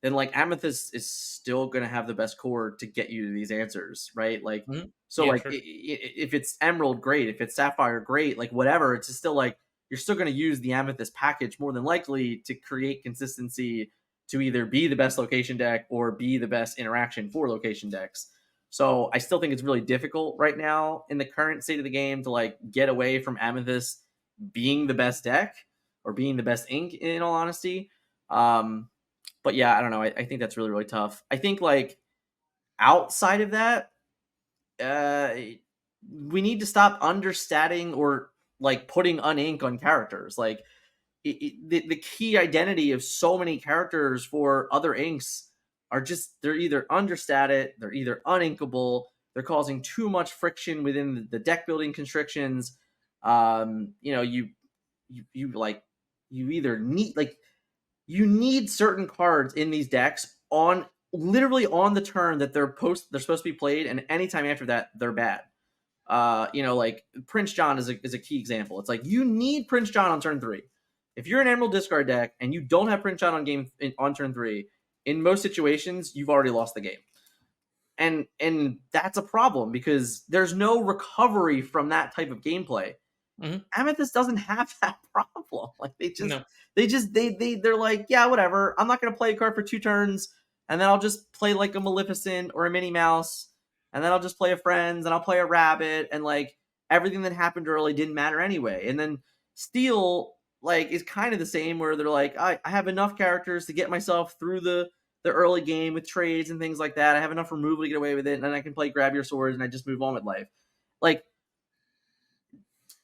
then like Amethyst is still going to have the best core to get you to these answers, right? Like, so Yeah, like sure. if it's Emerald, great. If it's Sapphire, great. Like whatever, it's just still like you're still going to use the Amethyst package more than likely to create consistency to either be the best location deck or be the best interaction for location decks. So I still think it's really difficult right now in the current state of the game to like get away from Amethyst being the best deck or being the best ink, in all honesty. But yeah, I don't know. I think that's really, really tough. I think like outside of that, we need to stop understatting or like putting unink on characters. Like the key identity of so many characters for other inks are just they're either understated, they're either uninkable, they're causing too much friction within the deck building constrictions. You know, you like you either need like you need certain cards in these decks on literally on the turn that they're supposed to be played, and anytime after that they're bad. You know, like Prince John is a key example. It's like you need Prince John on turn 3. If you're an Emerald discard deck and you don't have Prince John on turn 3, in most situations you've already lost the game, and that's a problem because there's no recovery from that type of gameplay. Amethyst doesn't have that problem. Like they're like, yeah, whatever. I'm not gonna play a card for 2 turns, and then I'll just play like a Maleficent or a Minnie Mouse, and then I'll just play a Friends, and I'll play a Rabbit, and like everything that happened early didn't matter anyway. And then Steel like is kind of the same, where they're like, I have enough characters to get myself through the early game with trades and things like that. I have enough removal to get away with it, and then I can play Grab Your Swords, and I just move on with life. Like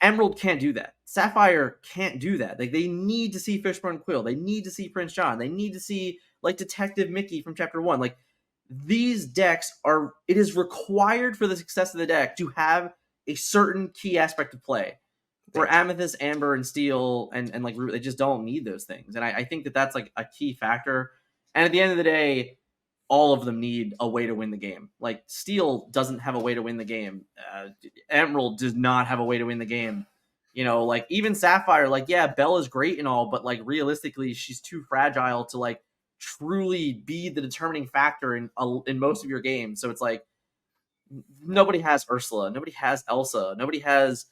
Emerald can't do that. Sapphire can't do that. Like they need to see Fishbone Quill. They need to see Prince John. They need to see like Detective Mickey from Chapter 1. Like these decks are. It is required for the success of the deck to have a certain key aspect of play. Where Amethyst, Amber, and Steel and like they just don't need those things. And I think that that's like a key factor. And at the end of the day, all of them need a way to win the game. Like Steel doesn't have a way to win the game. Emerald does not have a way to win the game. Like even Sapphire, like, yeah, Bella's great and all, but like realistically, she's too fragile to like truly be the determining factor in most of your games. So it's like nobody has Ursula, nobody has Elsa, nobody has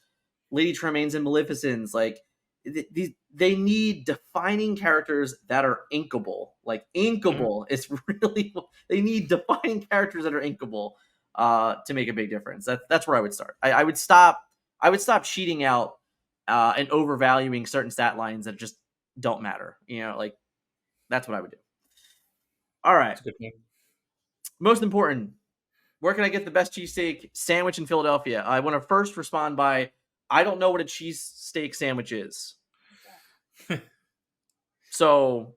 Lady Tremaines and Maleficents. Like they need defining characters that are inkable. Like inkable is really, they need defining characters that are inkable to make a big difference. That's where I would start. I would stop cheating out and overvaluing certain stat lines that just don't matter. Like that's what I would do. All right. Most important, where can I get the best cheesesteak sandwich in Philadelphia? I want to first respond by, I don't know what a cheesesteak sandwich is. So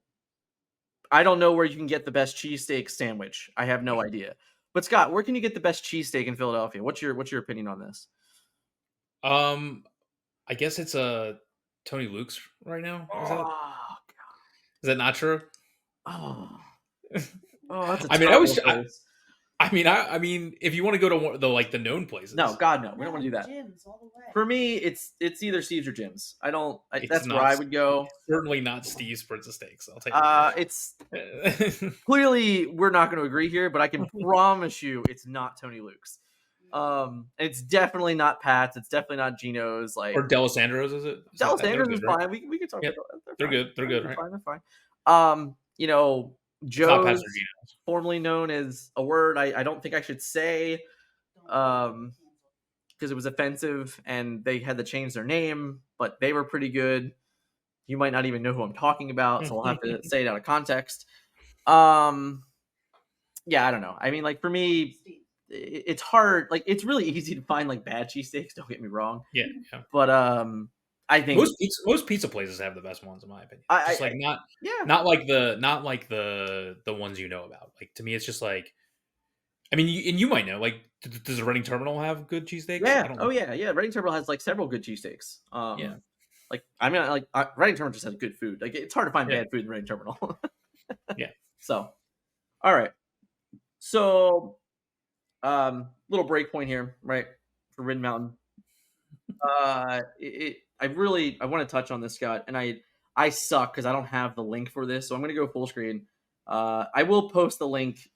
I don't know where you can get the best cheesesteak sandwich. I have no idea. But Scott, where can you get the best cheesesteak in Philadelphia? What's your opinion on this? I guess it's a Tony Luke's right now. Is that not true? Oh, that's a I mean, if you want to go to the known places. No, God, no. We don't want to do that. All the way. For me, it's either Steve's or Jim's. That's where I would go. Certainly not Steve's Princess Steaks. I'll take it's clearly we're not going to agree here, but I can promise you it's not Tony Luke's. It's definitely not Pat's. It's definitely not Gino's. Like, or Delisandro's, is it? Delisandro's is fine. We can talk about that. They're good. They're good. They're fine. They're fine. Joe's, formerly known as a word I don't think I should say, because it was offensive and they had to change their name, but they were pretty good. You might not even know who I'm talking about, so I'll have to say it out of context. Yeah, I don't know. I mean, like, for me, it's hard. Like, it's really easy to find like bad cheesesteaks. Don't get me wrong. Yeah. But I think most pizza places have the best ones, in my opinion. Not like the ones you know about. Like, to me, it's just like, I mean, you might know. Like, does the Reading Terminal have good cheesesteaks? Yeah. Yeah. Reading Terminal has like several good cheesesteaks. Yeah. Like, I mean, like Reading Terminal just has good food. Like, it's hard to find bad food in Reading Terminal. Yeah. So, all right. So, little break point here, right, for Ridden Mountain. I want to touch on this, Scott, and I suck because I don't have the link for this, so I'm going to go full screen. I will post the link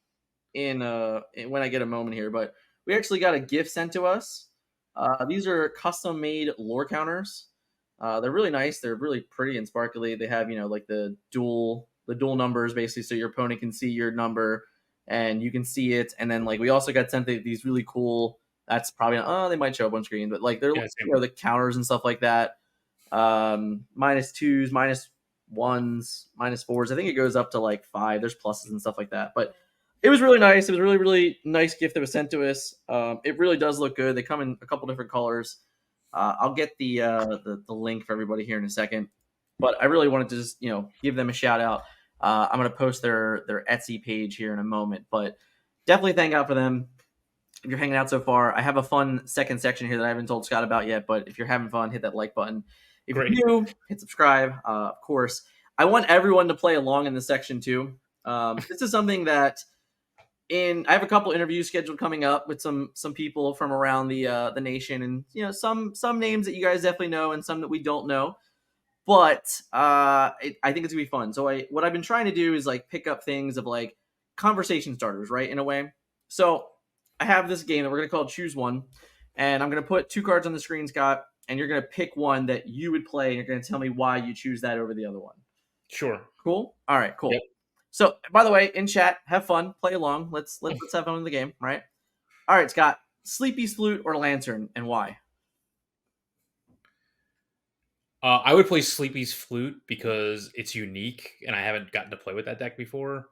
in when I get a moment here, but we actually got a gift sent to us. These are custom made LoreCounters. They're really nice. They're really pretty and sparkly. They have, like the dual numbers, basically, so your opponent can see your number and you can see it. And then, like, we also got sent these really cool. That's probably they might show up on screen, but like they're the counters and stuff like that. -2s, -1s, -4s. I think it goes up to like 5. There's pluses and stuff like that. But it was really nice. It was a really, really nice gift that was sent to us. It really does look good. They come in a couple different colors. I'll get the link for everybody here in a second. But I really wanted to just give them a shout out. I'm going to post their Etsy page here in a moment. But definitely thank out for them. If you're hanging out so far, I have a fun second section here that I haven't told Scott about yet, but if you're having fun, hit that like button. If you're new, hit subscribe, of course. I want everyone to play along in this section too. This is something that I have a couple interviews scheduled coming up with some people from around the nation, and some names that you guys definitely know and some that we don't know. But I think it's gonna be fun. So what I've been trying to do is like pick up things of like conversation starters, right, in a way. So I have this game that we're going to call Choose One, and I'm going to put 2 cards on the screen, Scott, and you're going to pick one that you would play, and you're going to tell me why you choose that over the other one. Sure. Cool? All right, cool. Yep. So, by the way, in chat, have fun, play along. Let's have fun with the game, right? All right, Scott, Sleepy's Flute or Lantern, and why? I would play Sleepy's Flute because it's unique, and I haven't gotten to play with that deck before.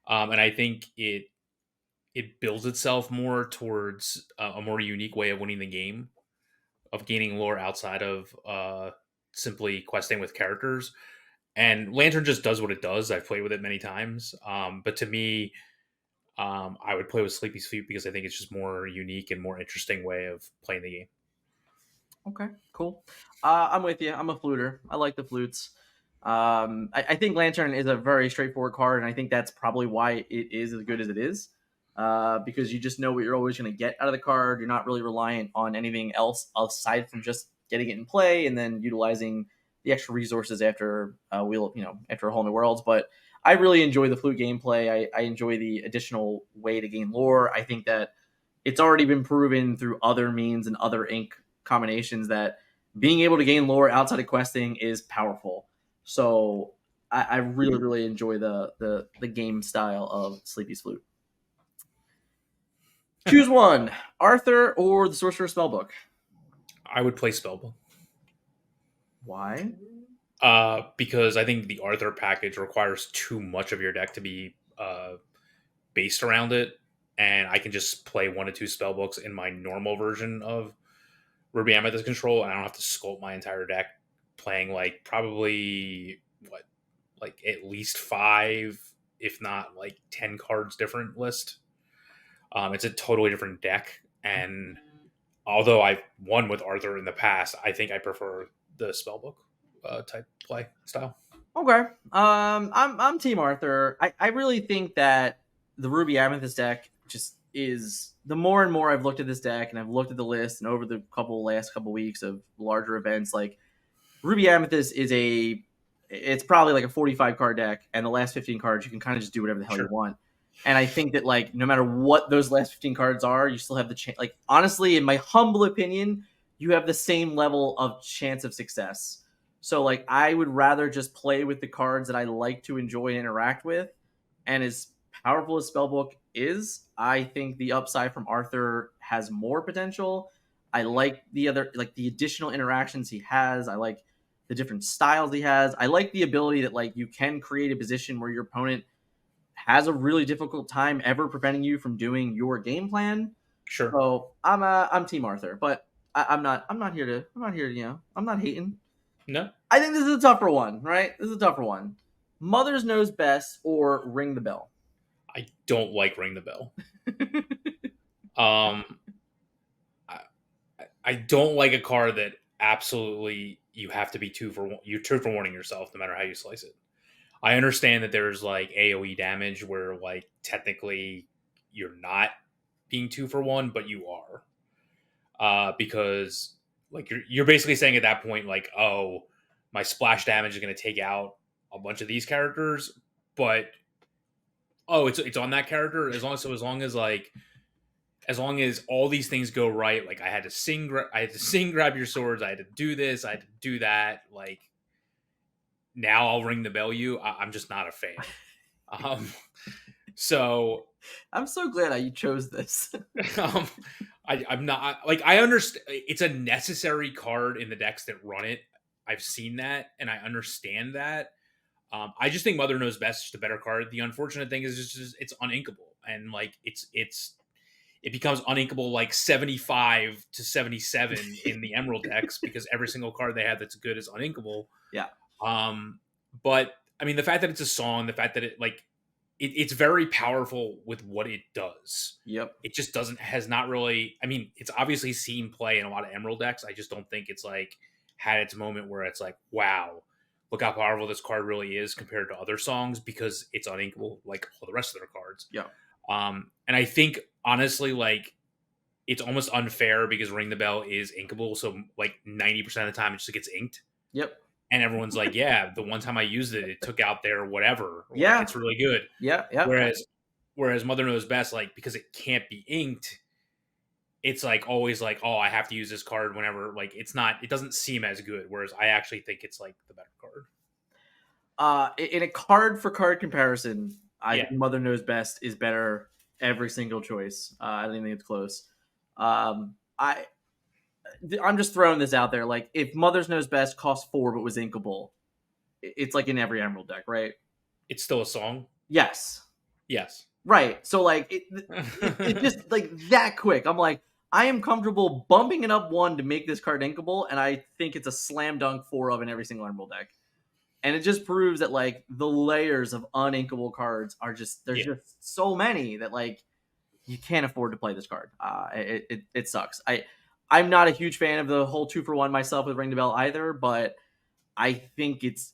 And I think it builds itself more towards a more unique way of winning the game, of gaining lore outside of simply questing with characters. And Lantern just does what it does. I've played with it many times. But to me, I would play with Sleepy's Flute because I think it's just more unique and more interesting way of playing the game. Okay, cool. I'm with you. I'm a fluter. I like the flutes. I think Lantern is a very straightforward card, and I think that's probably why it is as good as it is. Because you just know what you're always going to get out of the card. You're not really reliant on anything else aside from just getting it in play and then utilizing the extra resources after after a whole new worlds. But I really enjoy the flute gameplay. I enjoy the additional way to gain lore. I think that it's already been proven through other means and other ink combinations that being able to gain lore outside of questing is powerful. So I really, really enjoy the game style of Sleepy's Flute. Choose one, Arthur or the Sorcerer's Spellbook. I would play Spellbook. Why? Because I think the Arthur package requires too much of your deck to be based around it, and I can just play 1 to 2 Spellbooks in my normal version of Ruby Amethyst Control, and I don't have to sculpt my entire deck playing like probably at least 5, if not like 10 cards different list. It's a totally different deck, and although I've won with Arthur in the past, I think I prefer the Spellbook type play style. Okay. I'm Team Arthur. I really think that the Ruby Amethyst deck just is, the more and more I've looked at this deck and I've looked at the list and over the last couple weeks of larger events, like Ruby Amethyst it's probably like a 45 card deck, and the last 15 cards you can kind of just do whatever the hell you want. And I think that like no matter what those last 15 cards are, you still have the chance. Like honestly, in my humble opinion, you have the same level of chance of success. So like I would rather just play with the cards that I like to enjoy and interact with. And as powerful as Spellbook is, I think the upside from Arthur has more potential. I like the additional interactions he has. I like the different styles he has. I like the ability that like you can create a position where your opponent has a really difficult time ever preventing you from doing your game plan. Sure. So I'm Team Arthur, but I'm not here to I'm not hating. No. I think this is a tougher one, right? This is a tougher one. Mother's Knows Best or Ring the Bell? I don't like Ring the Bell. I don't like a card that absolutely you have to be 2 for 1. You're 2 for warning yourself no matter how you slice it. I understand that there's like AoE damage where like technically you're not being 2 for 1, but you are. Because like you're basically saying at that point, like, oh, my splash damage is going to take out a bunch of these characters, but it's on that character as long as all these things go right. Like I had to sing, grab your swords. I had to do this. I had to do that. Like now I'll ring the bell. I'm just not a fan. So I'm so glad you chose this. I'm not like, I understand it's a necessary card in the decks that run it. I've seen that and I understand that. I just think Mother Knows Best is just a better card. The unfortunate thing is just it's uninkable, and like it becomes uninkable like 75 to 77 in the Emerald decks because every single card they have that's good is uninkable. Yeah. But I mean, the fact that it's a song, the fact that it's very powerful with what it does. Yep. It just has not really. I mean, it's obviously seen play in a lot of Emerald decks. I just don't think it's like had its moment where it's like, wow, look how powerful this card really is compared to other songs because it's uninkable like all the rest of their cards. Yeah. And I think honestly, like it's almost unfair because Ring the Bell is inkable. So like 90% of the time it just gets inked. Yep. And everyone's like, yeah, the one time I used it, it took out their whatever. Yeah. Like, it's really good. Yeah. Yeah. Whereas Mother Knows Best, like, because it can't be inked, it's like always like, oh, I have to use this card whenever. Like, it doesn't seem as good. Whereas I actually think it's like the better card. In a card for card comparison, I think Mother Knows Best is better every single choice. I don't even think it's close. I'm just throwing this out there. Like, if Mother's Knows Best cost 4 but was inkable, it's like in every Emerald deck, right? It's still a song? Yes. Right. So, like, it just, like, that quick. I'm like, I am comfortable bumping it up 1 to make this card inkable, and I think it's a slam dunk 4 of in every single Emerald deck. And it just proves that, like, the layers of uninkable cards are just, there's just so many that, like, you can't afford to play this card. It sucks. I'm not a huge fan of the whole 2 for 1 myself with Ring the Bell either, but I think it's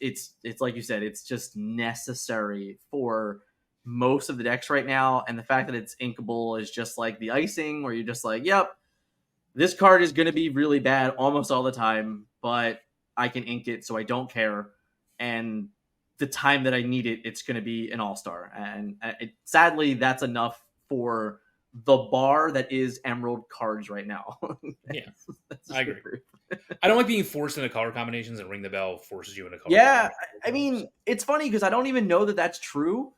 like you said, it's just necessary for most of the decks right now. And the fact that it's inkable is just like the icing where you're just like, yep, this card is going to be really bad almost all the time, but I can ink it, so I don't care. And the time that I need it, it's going to be an all-star. And sadly, that's enough for the bar that is Emerald cards right now. Yeah, I agree. I don't like being forced into color combinations, and Ring the Bell forces you into color Yeah, combinations. I mean, it's funny because I don't even know that that's true.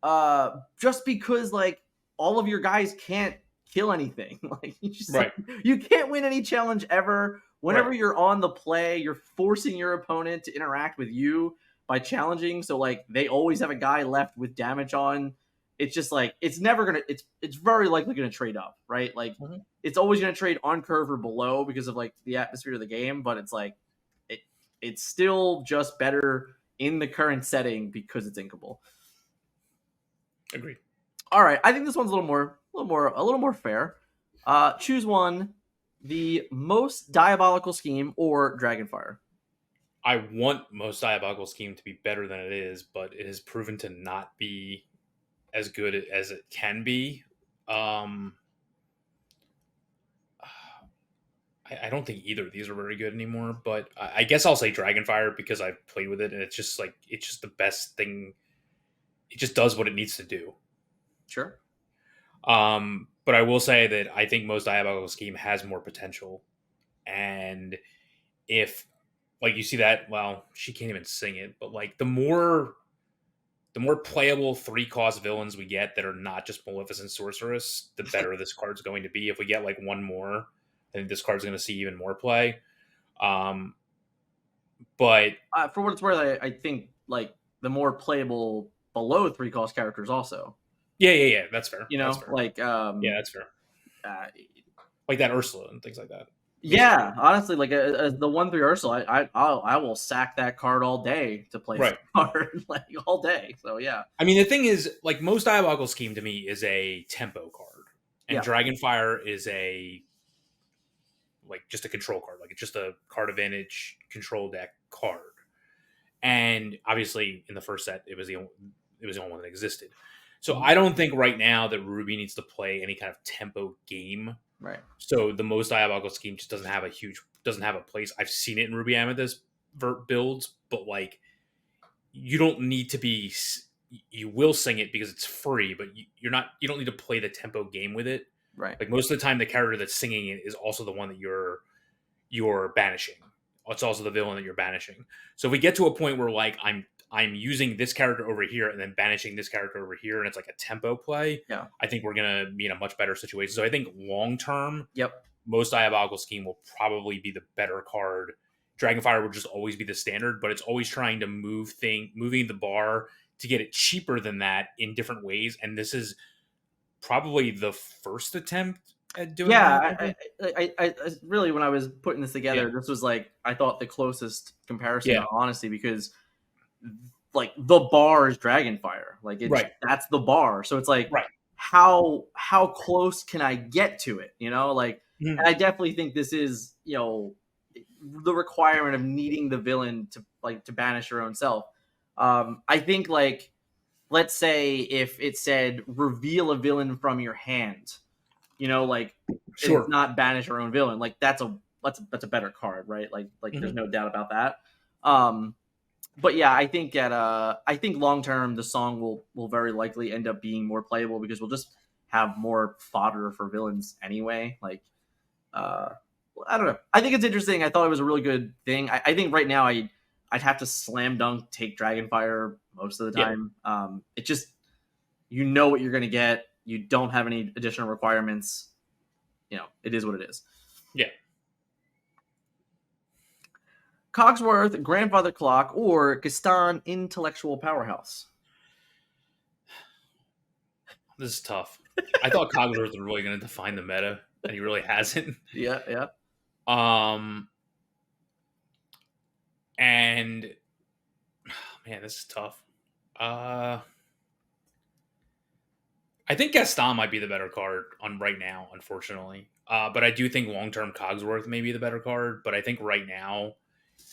Just because like all of your guys can't kill anything. Like you just right. You can't win any challenge ever. Whenever Right. you're on the play, you're forcing your opponent to interact with you by challenging. So like they always have a guy left with damage on. It's just like it's never gonna. It's very likely gonna trade up, right? Like it's always gonna trade on curve or below because of like the atmosphere of the game. But it's like it's still just better in the current setting because it's inkable. Agreed. All right, I think this one's a little more fair. Choose one: the most diabolical scheme or Dragonfire. I want most Diabolical scheme to be better than it is, but it has proven to not be as good as it can be. I don't think either of these are very good anymore, but I guess I'll say Dragonfire because I've played with it and it's just the best thing. It just does what it needs to do. Sure. But I will say that I think most Diabolical scheme has more potential, and if like you see that, well, she can't even sing it, but like the more playable 3-cost villains we get that are not just Maleficent Sorceress, the better this card's going to be. If we get like one more, then this card's going to see even more play. But For what it's worth, I think like the more playable below 3-cost characters also. Yeah, that's fair. You know, that's fair. like yeah, that's fair. Like that Ursula and things like that. Yeah, honestly, like the 1/3 Ursula, I will sack that card all day to play that card, like all day. So yeah. I mean, the thing is, like most Diabolical scheme to me is a tempo card, and Dragonfire is just a control card, like it's just a card advantage control deck card. And obviously, in the first set, it was the only one that existed. So I don't think right now that Ruby needs to play any kind of tempo game. Right. So the most Diabolical scheme just doesn't have a place. I've seen it in Ruby Amethyst builds, but like you don't need to be. You will sing it because it's free, but you don't need to play the tempo game with it. Right. Like most of the time, the character that's singing it is also the one that you're banishing. It's also the villain that you're banishing. So if we get to a point where like I'm using this character over here and then banishing this character over here, and it's like a tempo play, I think we're gonna be in a much better situation. So I think long term, most Diabolical scheme will probably be the better card. Dragonfire will just always be the standard, but it's always trying to moving the bar to get it cheaper than that in different ways. And this is probably the first attempt at doing that. I really, when I was putting this together, this was like I thought the closest comparison to honesty, because like the bar is Dragonfire, like that's the bar. So it's like how close can I get to it? You know, like and I definitely think this is, you know, the requirement of needing the villain to banish your own self. I think like let's say if it said reveal a villain from your hand, you know, like it's not banish your own villain, like that's a better card, right? Like there's no doubt about that. But yeah, I think I think long term the song will very likely end up being more playable because we'll just have more fodder for villains anyway. Like I don't know. I think it's interesting. I thought it was a really good thing. I think right now I'd have to slam dunk take Dragonfire most of the time. It just, you know what you're going to get. You don't have any additional requirements. You know, it is what it is. Yeah. Cogworth, Grandfather Clock, or Gaston, Intellectual Powerhouse. This is tough. I thought Cogworth was really going to define the meta, and he really hasn't. Yeah. And man, this is tough. I think Gaston might be the better card on right now, unfortunately. But I do think long-term Cogsworth may be the better card. But I think right now,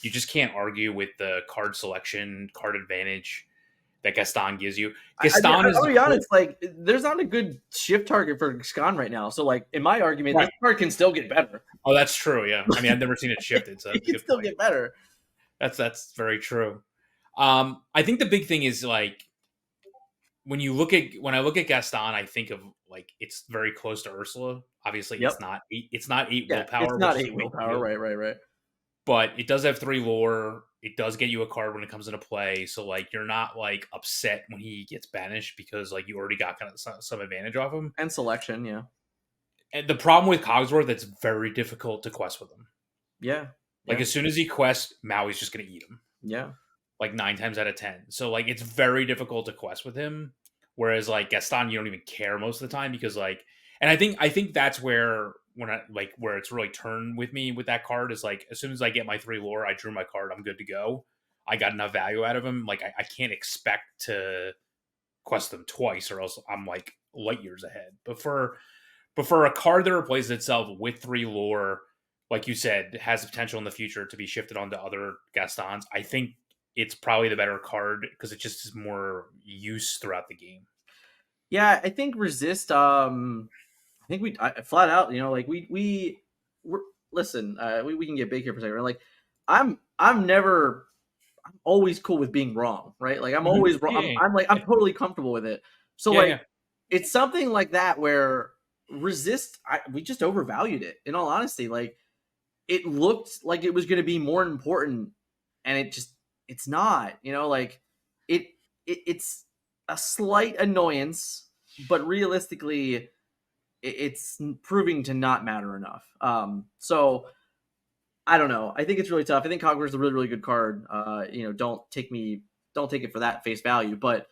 you just can't argue with the card selection, card advantage. that Gaston gives you. Gaston I'll be honest, like there's not a good shift target for Gaston right now. So like in my argument, this card can still get better. Oh, that's true. Yeah, I mean I've never seen it shifted, so it can still get better. That's very true. I think the big thing is like when I look at Gaston, I think of like it's very close to Ursula. Obviously, it's not 8 willpower. It's not 8 willpower. Right. But it does have 3 lore. It does get you a card when it comes into play. So like you're not like upset when he gets banished because like you already got kind of some advantage off him. And selection, yeah. And the problem with Cogsworth, it's very difficult to quest with him. Yeah. Like as soon as he quests, Maui's just gonna eat him. Yeah. Like 9 times out of 10. So like it's very difficult to quest with him. Whereas like Gaston, you don't even care most of the time because like, and I think that's where where it's really turned with me with that card is like as soon as I get my 3 lore, I drew my card, I'm good to go. I got enough value out of him. Like I can't expect to quest them twice or else I'm like light years ahead. But for a card that replaces itself with 3 lore, like you said, has the potential in the future to be shifted onto other Gastons, I think it's probably the better card because it just is more use throughout the game. Yeah, I think resist. I think we flat out, like we're listen. We can get big here for a second. Like I'm always cool with being wrong, right? Like I'm always wrong. I'm totally comfortable with it. So it's something like that where resist. We just overvalued it. In all honesty, like it looked like it was going to be more important, and it's not. Like it's a slight annoyance, but realistically, it's proving to not matter enough. So I don't know. I think it's really tough. I think Cogworth is a really, really good card. Don't take it for that face value, but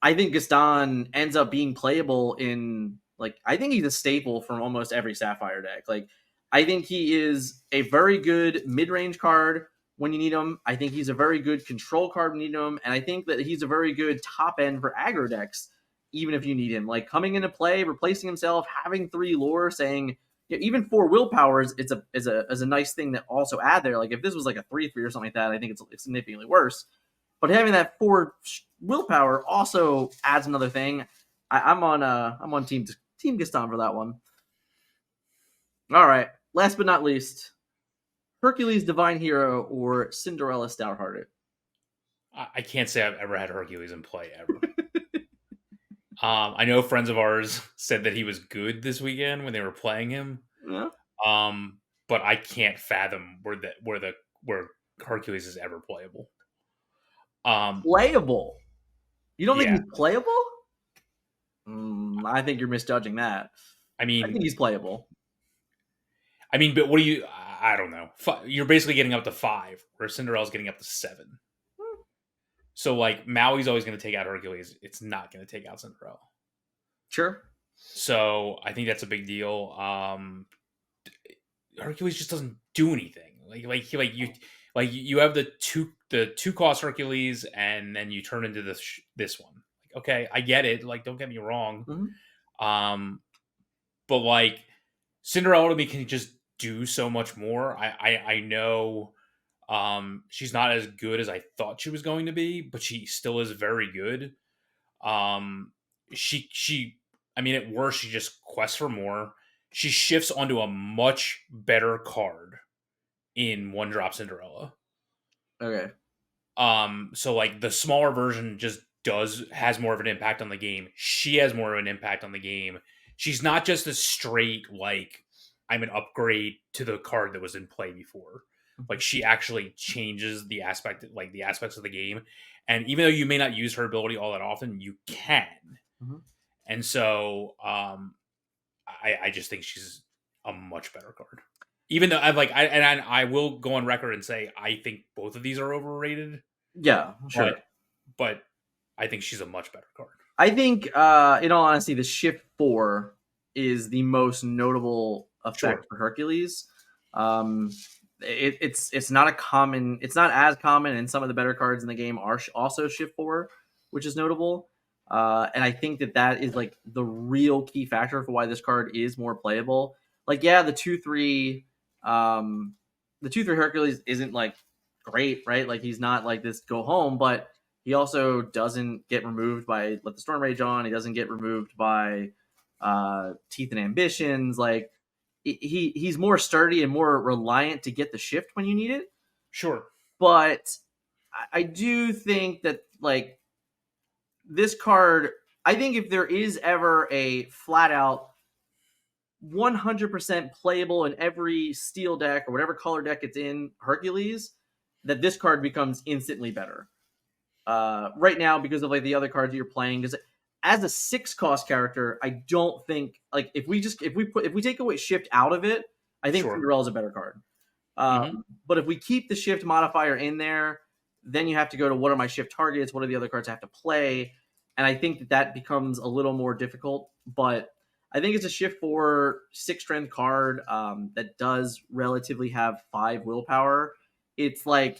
I think Gaston ends up being playable in I think he's a staple from almost every Sapphire deck. Like I think he is a very good mid-range card when you need him. I think he's a very good control card when you need him. And I think that he's a very good top end for aggro decks, even if you need him. Like coming into play, replacing himself, having 3 lore, saying even 4 willpowers, it's a nice thing to also add there. Like if this was like a 3/3 or something like that, I think it's significantly worse. But having that 4 willpower also adds another thing. I'm on Team Gaston for that one. All right. Last but not least, Hercules Divine Hero or Cinderella Stouthearted. I can't say I've ever had Hercules in play ever. I know friends of ours said that he was good this weekend when they were playing him. Yeah. But I can't fathom where Hercules is ever playable. Playable? You don't think he's playable? I think you're misjudging that. I think he's playable. I mean, but what do you? I don't know. You're basically getting up to 5, where Cinderella's getting up to 7. So, like, Maui's always going to take out Hercules. It's not going to take out Cinderella. Sure. So, I think that's a big deal. Hercules just doesn't do anything. You have the two cost Hercules, and then you turn into this one. Like, okay, I get it. Like, don't get me wrong. Mm-hmm. But like Cinderella to me can just do so much more. I know. She's not as good as I thought she was going to be, but she still is very good. I mean, at worst, she just quests for more. She shifts onto a much better card in 1-drop Cinderella. Okay. So like the smaller version just has more of an impact on the game. She has more of an impact on the game. She's not just a straight, like, I'm an upgrade to the card that was in play before. Like, she actually changes the aspects of the game. And even though you may not use her ability all that often, you can. Mm-hmm. And so, I just think she's a much better card. Even though I will go on record and say I think both of these are overrated. Yeah, sure. But I think she's a much better card. I think, in all honesty, the Shift 4 is the most notable effect for Hercules. It's not as common, and some of the better cards in the game are also Shift 4, which is notable. And I think that is like the real key factor for why this card is more playable. Like, yeah, the 2/3 Hercules isn't like great, right? Like, he's not like this go home, but He also doesn't get removed by Let the Storm Rage On. He doesn't get removed by Teeth and Ambitions. Like he's more sturdy and more reliant to get the shift when you need it. Sure. But I do think that like this card, I think if there is ever a flat out 100% playable in every steel deck or whatever color deck it's in Hercules, that this card becomes instantly better. Right now, because of like the other cards that you're playing, because as a 6-cost character, I don't think like if we take away shift out of it, I think Cinderella is a better card. But if we keep the shift modifier in there, then you have to go to what are my shift targets, what are the other cards I have to play, and I think that becomes a little more difficult. But I think it's a shift 4 6-strength card that does relatively have 5 willpower. It's like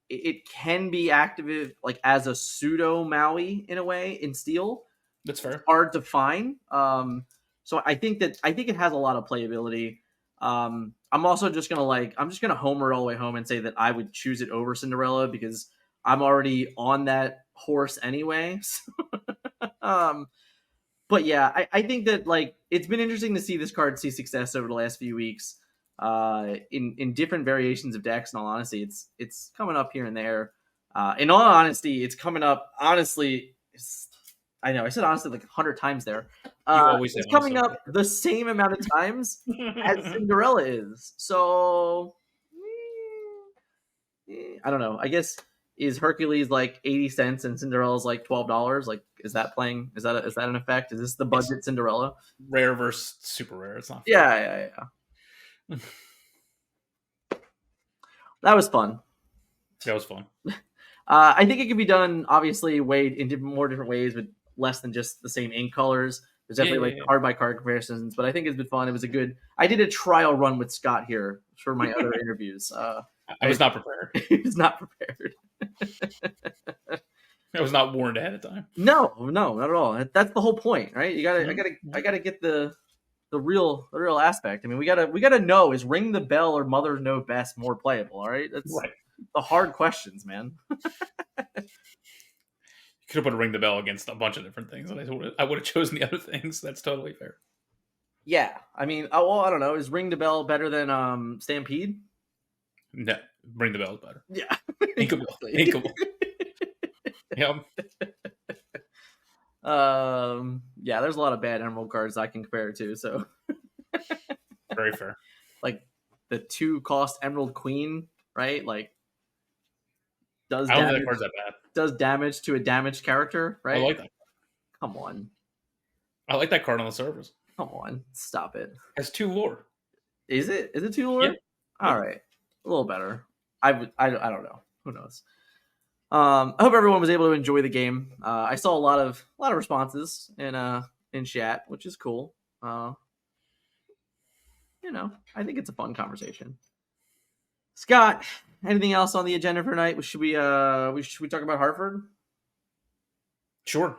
it can be active like as a pseudo Maui in a way in steel. That's fair. It's hard to find. So I think it has a lot of playability. I'm also just gonna homer all the way home and say that I would choose it over Cinderella because I'm already on that horse anyway. But yeah, I think that like it's been interesting to see this card see success over the last few weeks. In different variations of decks. In all honesty, it's coming up here and there. In all honesty, it's coming up. Honestly, I know I said honestly like 100 times there. It's coming up the same amount of times as Cinderella is. So I don't know. I guess is Hercules like 80 cents and Cinderella's like $12? Like, is that playing? Is that an effect? Is this the budget Cinderella? Rare versus super rare. It's not fair. Yeah. That was fun. I think it could be done obviously way in more different ways, but less than just the same ink colors. There's definitely card by card comparisons, but I think it's been fun. It was I did a trial run with Scott here for my other interviews. I was not prepared. He was not prepared. I was not warned ahead of time. No, not at all. That's the whole point, right? I gotta get the real aspect. I mean, we gotta know, is Ring the Bell or Mother Know Best more playable? All right, that's right. The hard questions, man. You could have put a Ring the Bell against a bunch of different things, and I would have chosen the other things. That's totally fair. Yeah, I mean, I don't know. Is Ring the Bell better than Stampede? No, Ring the Bell is better. Yeah, Inkable. Yep. Yeah, there's a lot of bad Emerald cards I can compare it to, so very fair. Like the 2-cost Emerald Queen, right? Like I don't think that card's that bad. Does damage to a damaged character, right? I like that. Come on. I like that card on the surface. Come on, stop it. Has 2 lore. Is it 2 lore? Yep. All right, a little better. I don't know. Who knows? I hope everyone was able to enjoy the game. I saw a lot of responses in chat, which is cool. I think it's a fun conversation. Scott, anything else on the agenda for tonight? Should we talk about Hartford? Sure.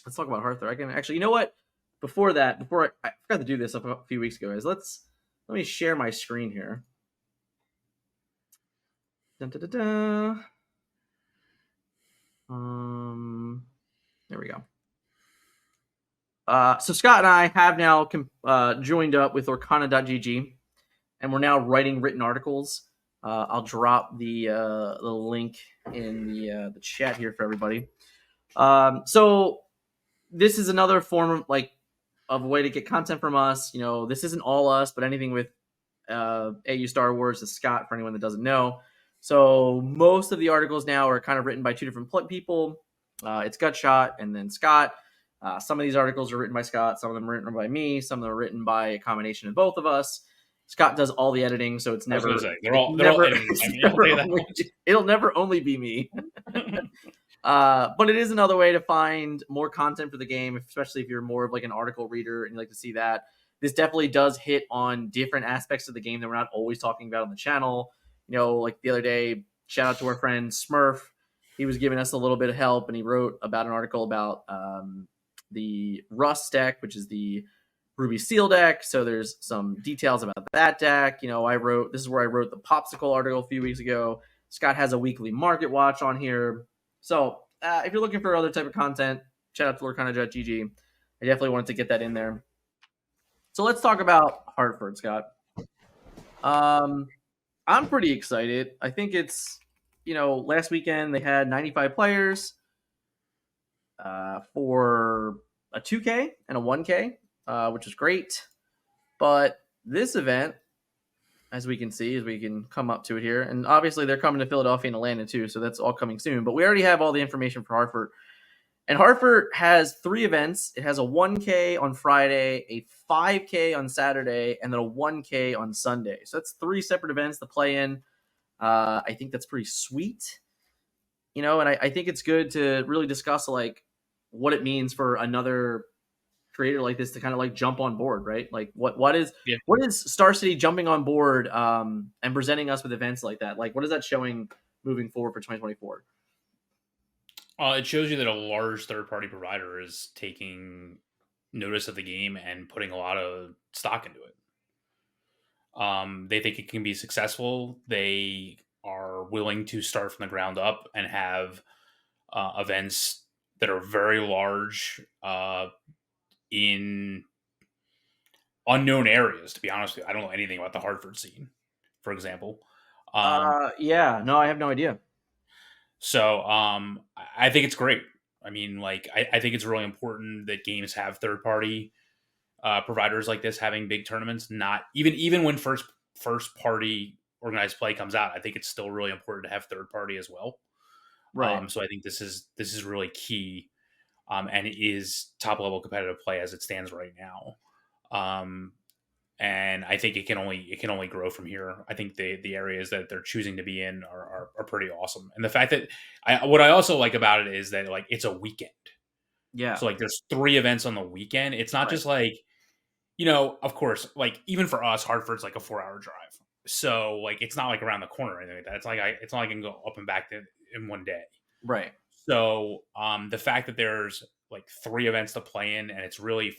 Let's talk about Hartford. I can actually, you know what? Before I forgot to do this a few weeks ago, guys. Let me share my screen here. Dun, dun, dun, dun. There we go. So Scott and I have now joined up with LorcanaGG, and we're now writing written articles. I'll drop the link in the chat here for everybody. So this is another form of a way to get content from us. This isn't all us, but anything with AU Star Wars is Scott, for anyone that doesn't know. So most of the articles now are kind of written by 2 different people. It's Gutshot and then Scott. Some of these articles are written by Scott. Some of them are written by me. Some of them are written by a combination of both of us. Scott does all the editing, so it's never. They're all editing. It'll never only be me. But it is another way to find more content for the game, especially if you're more of like an article reader and you like to see that. This definitely does hit on different aspects of the game that we're not always talking about on the channel. Like the other day, shout out to our friend Smurf. He was giving us a little bit of help, and he wrote about an article about the Rust deck, which is the Ruby Seal deck. So there's some details about that deck. This is where I wrote the Popsicle article a few weeks ago. Scott has a weekly market watch on here. So if you're looking for other type of content, shout out to LoreCounter.gg. I definitely wanted to get that in there. So let's talk about Hartford, Scott. I'm pretty excited. I think it's, last weekend they had 95 players for a 2K and a 1K, which is great. But this event, as we can come up to it here, and obviously they're coming to Philadelphia and Atlanta too, so that's all coming soon. But we already have all the information for Hartford. And Hartford has 3 events. It has a 1K on Friday, a 5K on Saturday, and then a 1K on Sunday. So that's 3 separate events to play in. I think that's pretty sweet. And I think it's good to really discuss like what it means for another creator like this to kind of like jump on board, right? Like what is Star City jumping on board and presenting us with events like that? Like what is that showing moving forward for 2024? It shows you that a large third-party provider is taking notice of the game and putting a lot of stock into it. They think it can be successful. They are willing to start from the ground up and have events that are very large in unknown areas, to be honest with you. I don't know anything about the Hartford scene, for example. Yeah, no, I have no idea. So I think it's great. I mean, like, I think it's really important that games have third-party providers like this having big tournaments. Not even when first-party organized play comes out, I think it's still really important to have third-party as well. Right. So I think this is really key, and it is top-level competitive play as it stands right now. And I think it can only grow from here. I think the areas that they're choosing to be in are pretty awesome. And the fact that what I also like about it is that like it's a weekend. Yeah. So like there's 3 events on the weekend. It's not just like, of course, like even for us, Hartford's like a 4-hour drive. So like it's not like around the corner or anything like that. It's not like I can go up and back in one day. Right. So the fact that there's like 3 events to play in, and it's really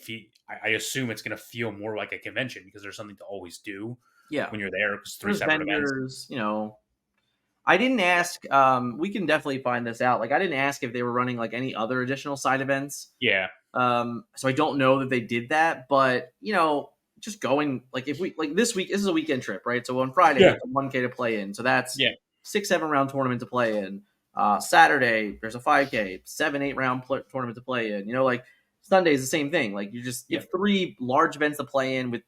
I assume it's going to feel more like a convention because there's something to always do. Yeah, when you're there, because 3 there's separate vendors, events. I didn't ask. We can definitely find this out. Like I didn't ask if they were running like any other additional side events. Yeah. So I don't know that they did that, but just going like if we like this week, this is a weekend trip, right? So on Friday, it's a 1K to play in. So that's 6-7 round tournament to play in. Saturday there's a 5K, 7-8 round tournament to play in. Like Sunday is the same thing. Like you have 3 large events to play in with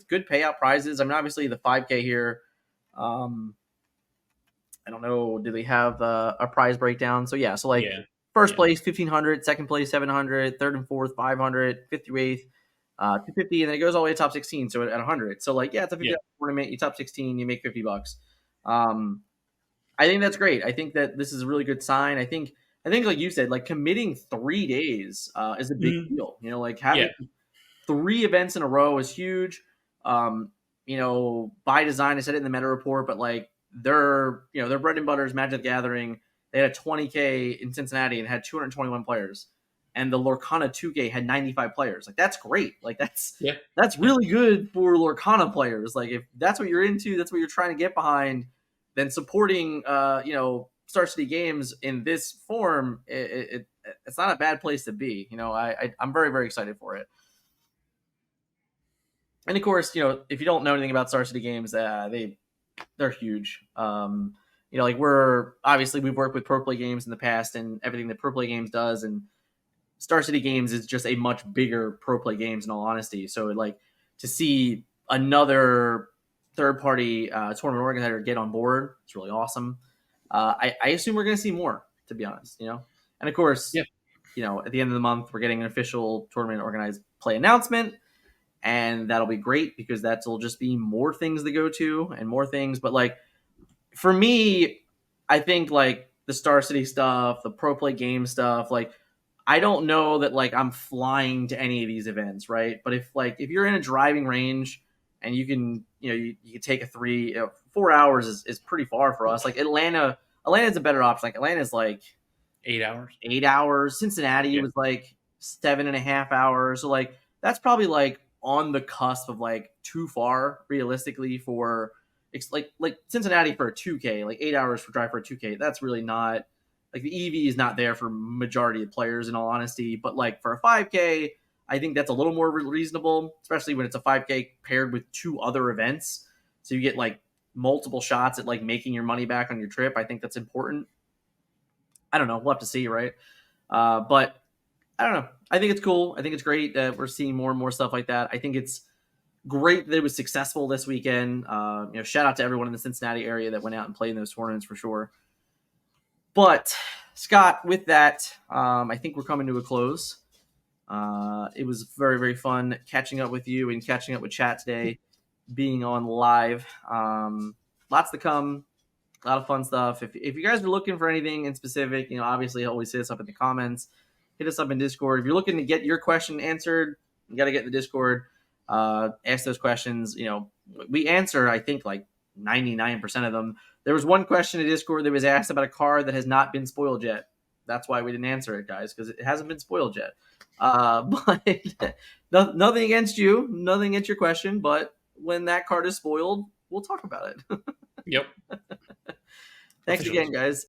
good payout prizes. I mean, obviously the 5K here. I don't know. Do they have a prize breakdown? So yeah. So like first place 1,500, second place 700, third and fourth 500, fifth through eighth 250, and then it goes all the way to top 16. So at 100. So like it's a 50 tournament. You top 16, you make $50. I think that's great. I think that this is a really good sign. I think like you said, like committing 3 days is a big deal. Like having 3 events in a row is huge. By design, I said it in the meta report, but like their bread and butter is Magic the Gathering. They had a 20K in Cincinnati and had 221 players, and the Lorcana 2K had 95 players. Like that's great. Like that's really good for Lorcana players. Like if that's what you're into, that's what you're trying to get behind. Then supporting, Star City Games in this form, it's not a bad place to be. I'm very, very excited for it. And of course, if you don't know anything about Star City Games, they're huge. Like we've worked with Pro Play Games in the past and everything that Pro Play Games does, and Star City Games is just a much bigger Pro Play Games in all honesty. So like to see another third-party tournament organizer get on board, it's really awesome. I assume we're going to see more, to be honest. And of course, at the end of the month, we're getting an official tournament organized play announcement, and that'll be great because that'll just be more things to go to and more things. But like for me, I think like the Star City stuff, the Pro Play Game stuff, like I don't know that like I'm flying to any of these events, right? But if you're in a driving range and you can you can take a 4 hours is pretty far for us. Like Atlanta's a better option. Like Atlanta's like 8 hours. 8 hours. Cincinnati was like 7.5 hours. So like that's probably like on the cusp of like too far realistically for like Cincinnati for a 2K, like 8 hours for drive for a 2K. That's really not like the EV is not there for majority of players in all honesty, but like for a 5K, I think that's a little more reasonable, especially when it's a 5K paired with 2 other events. So you get like multiple shots at like making your money back on your trip. I think that's important. I don't know. We'll have to see, right? But I don't know. I think it's cool. I think it's great that we're seeing more and more stuff like that. I think it's great that it was successful this weekend. Shout out to everyone in the Cincinnati area that went out and played in those tournaments for sure. But Scott, with that, I think we're coming to a close. It was very, very fun catching up with you and catching up with chat today, being on live. Lots to come. A lot of fun stuff. If you guys are looking for anything in specific, obviously always hit us up in the comments. Hit us up in Discord. If you're looking to get your question answered, you got to get in the Discord. Ask those questions. We answer, I think, like 99% of them. There was one question in Discord that was asked about a card that has not been spoiled yet. That's why we didn't answer it, guys, because it hasn't been spoiled yet. But nothing against you, nothing against your question. But when that card is spoiled, we'll talk about it. Yep. Thanks again, guys.